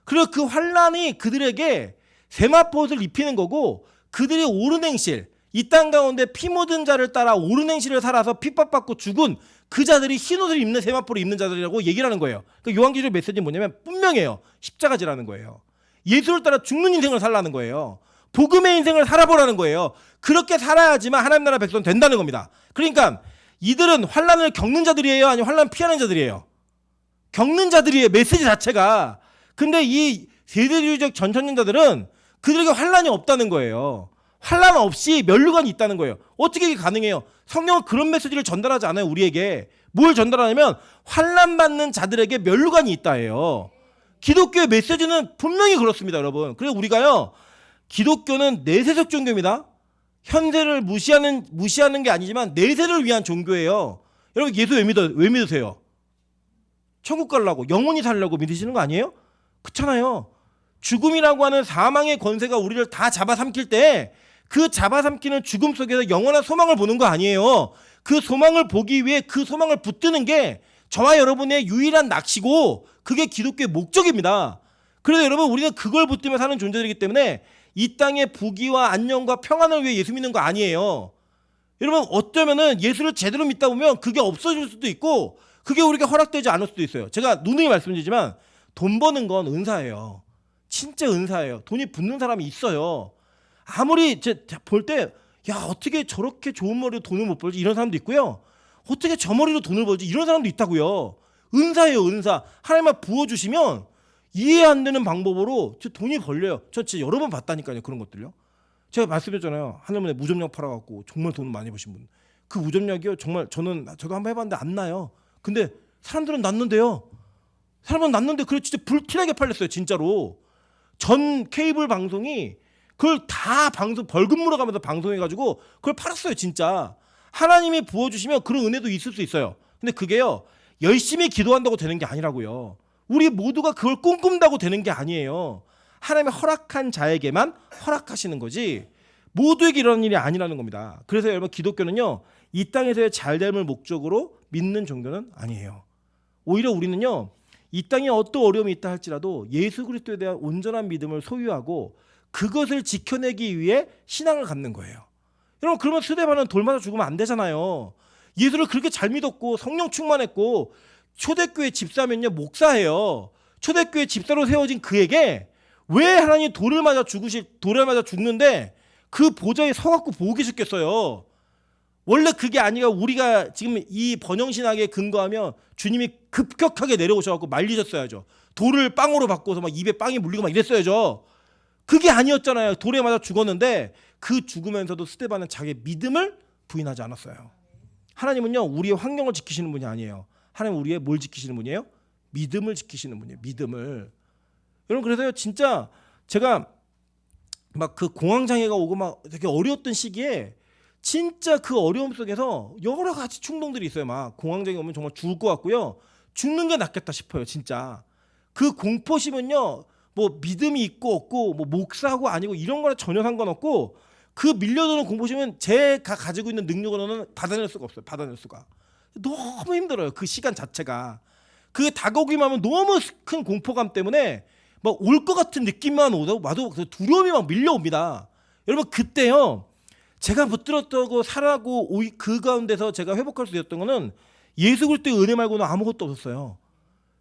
그리고 그 환난이 그들에게 세마포옷을 입히는 거고 그들이 옳은 행실, 이 땅 가운데 피 묻은 자를 따라 옳은 행실을 살아서 핍박받고 죽은 그 자들이 흰옷을 입는 세마포를 입는 자들이라고 얘기를 하는 거예요. 그러니까 요한계시록 메시지는 뭐냐면 분명해요. 십자가지라는 거예요. 예수를 따라 죽는 인생을 살라는 거예요. 복음의 인생을 살아보라는 거예요. 그렇게 살아야지만 하나님 나라 백성 된다는 겁니다. 그러니까 이들은 환란을 겪는 자들이에요? 아니면 환란 피하는 자들이에요? 겪는 자들이에요. 메시지 자체가. 근데 이 세대주의적 전천년자들은 그들에게 환란이 없다는 거예요. 환난 없이 면류관이 있다는 거예요. 어떻게 이게 가능해요? 성경은 그런 메시지를 전달하지 않아요. 우리에게 뭘 전달하냐면 환난 받는 자들에게 면류관이 있다예요. 기독교의 메시지는 분명히 그렇습니다, 여러분. 그래서 우리가요, 기독교는 내세적 종교입니다. 현세를 무시하는 게 아니지만 내세를 위한 종교예요. 여러분, 예수 왜 믿으세요? 천국 가려고, 영원히 살려고 믿으시는 거 아니에요? 그렇잖아요. 죽음이라고 하는 사망의 권세가 우리를 다 잡아삼킬 때 그 잡아삼키는 죽음 속에서 영원한 소망을 보는 거 아니에요. 그 소망을 보기 위해 그 소망을 붙드는 게 저와 여러분의 유일한 낚시고 그게 기독교의 목적입니다. 그래서 여러분, 우리는 그걸 붙들며 사는 존재들이기 때문에 이 땅의 부귀와 안녕과 평안을 위해 예수 믿는 거 아니에요. 여러분, 어쩌면은 예수를 제대로 믿다 보면 그게 없어질 수도 있고 그게 우리가 허락되지 않을 수도 있어요. 제가 누누이 말씀드리지만 돈 버는 건 은사예요. 진짜 은사예요. 돈이 붙는 사람이 있어요. 아무리 볼 때 야, 어떻게 저렇게 좋은 머리로 돈을 못 벌지 이런 사람도 있고요. 어떻게 저 머리로 돈을 벌지 이런 사람도 있다고요. 은사예요, 은사. 하나님만 부어주시면 이해 안 되는 방법으로 저 돈이 벌려요. 저 진짜 여러 번 봤다니까요, 그런 것들요. 제가 말씀드렸잖아요. 하늘문에 무좀약 팔아갖고 정말 돈 많이 버신 분. 그 무좀약이요, 정말 저도 한번 해봤는데 안 나요. 근데 사람들은 났는데요. 사람은 났는데 그래 진짜 불티나게 팔렸어요, 진짜로. 전 케이블 방송이 그걸 다 벌금 물어가면서 방송해가지고 그걸 팔았어요, 진짜. 하나님이 부어주시면 그런 은혜도 있을 수 있어요. 근데 그게요, 열심히 기도한다고 되는 게 아니라고요. 우리 모두가 그걸 꿈꾼다고 되는 게 아니에요. 하나님이 허락한 자에게만 허락하시는 거지 모두에게 이런 일이 아니라는 겁니다. 그래서 여러분, 기독교는요, 이 땅에서의 잘됨을 목적으로 믿는 종교는 아니에요. 오히려 우리는요, 이 땅에 어떤 어려움이 있다 할지라도 예수 그리스도에 대한 온전한 믿음을 소유하고 그것을 지켜내기 위해 신앙을 갖는 거예요. 여러분, 그러면 스데반은 돌 맞아 죽으면 안 되잖아요. 예수를 그렇게 잘 믿었고 성령 충만했고 초대교회 집사면요, 목사예요. 초대교회 집사로 세워진 그에게 왜 하나님 돌을 맞아 죽는데 그 보좌에 서갖고 보고 계셨겠어요. 원래 그게 아니라 우리가 지금 이 번영신학에 근거하면 주님이 급격하게 내려오셔갖고 말리셨어야죠. 돌을 빵으로 바꿔서 막 입에 빵이 물리고 막 이랬어야죠. 그게 아니었잖아요. 돌에 맞아 죽었는데 그 죽으면서도 스데반은 자기의 믿음을 부인하지 않았어요. 하나님은요, 우리의 환경을 지키시는 분이 아니에요. 하나님은 우리의 뭘 지키시는 분이에요? 믿음을 지키시는 분이에요. 믿음을. 여러분, 그래서요, 진짜 제가 막 그 공황장애가 오고 막 되게 어려웠던 시기에 진짜 그 어려움 속에서 여러 가지 충동들이 있어요. 막 공황장애 오면 정말 죽을 것 같고요. 죽는 게 낫겠다 싶어요, 진짜. 그 공포심은요, 뭐 믿음이 있고 없고 뭐 목사고 아니고 이런 거랑 전혀 상관없고 그 밀려드는 공포심은 제가 가지고 있는 능력으로는 받아낼 수가 없어요. 받아낼 수가. 너무 힘들어요. 그 시간 자체가. 그 다가오기만 하면 너무 큰 공포감 때문에 막 올 것 같은 느낌만 와도 두려움이 막 밀려옵니다. 여러분, 그때요, 제가 붙들었다고 살아고 그 가운데서 제가 회복할 수 있었던 거는 예수 그리스도의 은혜 말고는 아무것도 없었어요.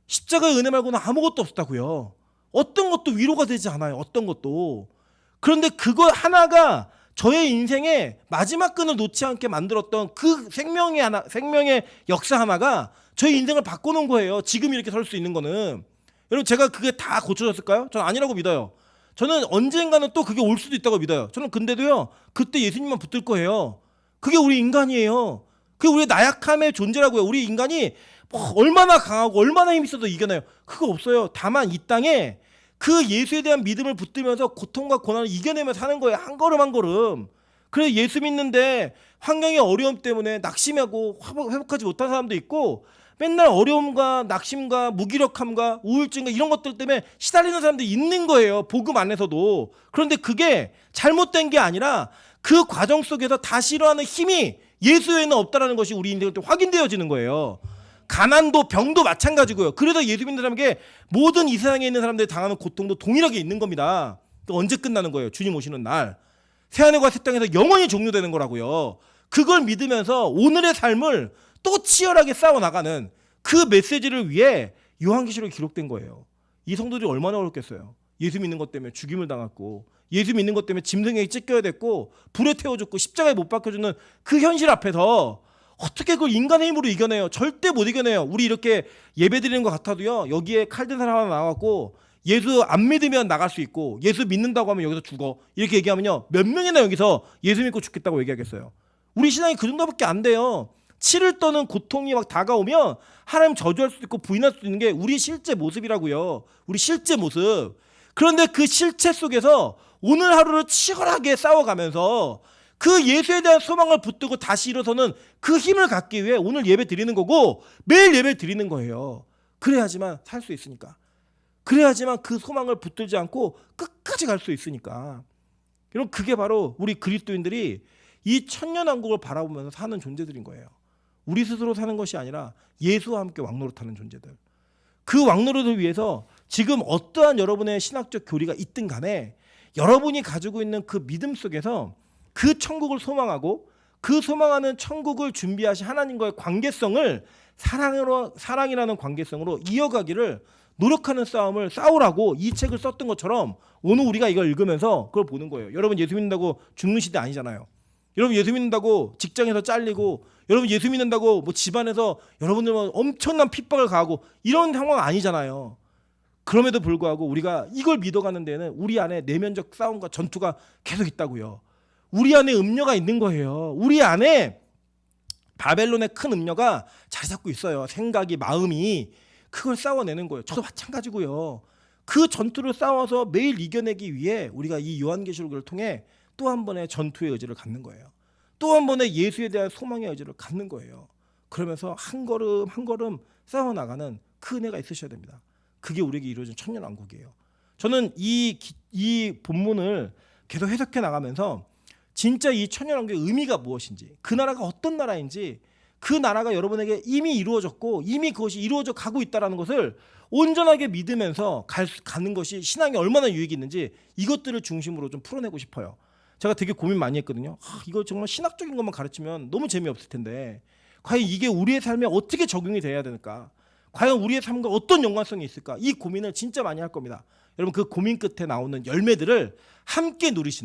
십자가의 은혜 말고는 아무것도 없었다고요. 어떤 것도 위로가 되지 않아요. 어떤 것도. 그런데 그거 하나가 저의 인생의 마지막 끈을 놓지 않게 만들었던 그 생명의 역사 하나가 저의 인생을 바꿔놓은 거예요. 지금 이렇게 설 수 있는 거는. 여러분, 제가 그게 다 고쳐졌을까요? 저는 아니라고 믿어요. 저는 언젠가는 또 그게 올 수도 있다고 믿어요. 저는 근데도요, 그때 예수님만 붙들 거예요. 그게 우리 인간이에요. 그게 우리의 나약함의 존재라고요. 우리 인간이 뭐 얼마나 강하고 얼마나 힘 있어도 이겨내요. 그거 없어요. 다만 이 땅에 그 예수에 대한 믿음을 붙들면서 고통과 고난을 이겨내며 사는 거예요. 한 걸음 한 걸음. 그래서 예수 믿는데 환경의 어려움 때문에 낙심하고 회복하지 못한 사람도 있고 맨날 어려움과 낙심과 무기력함과 우울증과 이런 것들 때문에 시달리는 사람들이 있는 거예요. 복음 안에서도. 그런데 그게 잘못된 게 아니라 그 과정 속에서 다시 일어나는 힘이 예수 외에는 없다는 것이 우리 인생을 때 확인되어지는 거예요. 가난도 병도 마찬가지고요. 그래서 예수 믿는 사람에게 모든 이 세상에 있는 사람들이 당하는 고통도 동일하게 있는 겁니다. 언제 끝나는 거예요? 주님 오시는 날. 새하늘과 새 땅에서 영원히 종료되는 거라고요. 그걸 믿으면서 오늘의 삶을 또 치열하게 싸워나가는 그 메시지를 위해 요한계시록이 기록된 거예요. 이 성도들이 얼마나 어렵겠어요. 예수 믿는 것 때문에 죽임을 당했고 예수 믿는 것 때문에 짐승에게 찢겨야 됐고 불에 태워졌고 십자가에 못 박혀주는 그 현실 앞에서 어떻게 그걸 인간의 힘으로 이겨내요? 절대 못 이겨내요. 우리 이렇게 예배드리는 것 같아도요, 여기에 칼든 사람 하나 나와갖고 예수 안 믿으면 나갈 수 있고 예수 믿는다고 하면 여기서 죽어. 이렇게 얘기하면요. 몇 명이나 여기서 예수 믿고 죽겠다고 얘기하겠어요. 우리 신앙이 그 정도밖에 안 돼요. 치를 떠는 고통이 막 다가오면 하나님 저주할 수도 있고 부인할 수도 있는 게 우리 실제 모습이라고요. 우리 실제 모습. 그런데 그 실체 속에서 오늘 하루를 치열하게 싸워가면서 그 예수에 대한 소망을 붙들고 다시 일어서는 그 힘을 갖기 위해 오늘 예배 드리는 거고 매일 예배 드리는 거예요. 그래야지만 살 수 있으니까. 그래야지만 그 소망을 붙들지 않고 끝까지 갈 수 있으니까. 여러분 그게 바로 우리 그리스도인들이 이 천년왕국을 바라보면서 사는 존재들인 거예요. 우리 스스로 사는 것이 아니라 예수와 함께 왕노릇하는 존재들. 그 왕노릇을 위해서 지금 어떠한 여러분의 신학적 교리가 있든 간에 여러분이 가지고 있는 그 믿음 속에서 그 천국을 소망하고 그 소망하는 천국을 준비하신 하나님과의 관계성을 사랑이라는 관계성으로 이어가기를 노력하는 싸움을 싸우라고 이 책을 썼던 것처럼 오늘 우리가 이걸 읽으면서 그걸 보는 거예요. 여러분 예수 믿는다고 죽는 시대 아니잖아요. 여러분 예수 믿는다고 직장에서 잘리고 여러분 예수 믿는다고 뭐 집안에서 여러분들 엄청난 핍박을 가하고 이런 상황 아니잖아요. 그럼에도 불구하고 우리가 이걸 믿어가는 데는 우리 안에 내면적 싸움과 전투가 계속 있다고요. 우리 안에 음녀가 있는 거예요. 우리 안에 바벨론의 큰 음녀가 자리 잡고 있어요. 생각이, 마음이. 그걸 싸워내는 거예요. 저도 마찬가지고요. 그 전투를 싸워서 매일 이겨내기 위해 우리가 이 요한계시록을 통해 또 한 번의 전투의 의지를 갖는 거예요. 또 한 번의 예수에 대한 소망의 의지를 갖는 거예요. 그러면서 한 걸음 한 걸음 싸워나가는 그 은혜가 있으셔야 됩니다. 그게 우리에게 이루어진 천년왕국이에요. 저는 이 본문을 계속 해석해 나가면서 진짜 이 천년왕국의 의미가 무엇인지, 그 나라가 어떤 나라인지, 그 나라가 여러분에게 이미 이루어졌고 이미 그것이 이루어져 가고 있다는 것을 온전하게 믿으면서 가는 것이 신앙이 얼마나 유익이 있는지 이것들을 중심으로 좀 풀어내고 싶어요. 제가 되게 고민 많이 했거든요. 이거 정말 신학적인 것만 가르치면 너무 재미없을 텐데 과연 이게 우리의 삶에 어떻게 적용이 돼야 되는가, 과연 우리의 삶과 어떤 연관성이 있을까, 이 고민을 진짜 많이 할 겁니다. 여러분 그 고민 끝에 나오는 열매들을 함께 누리시는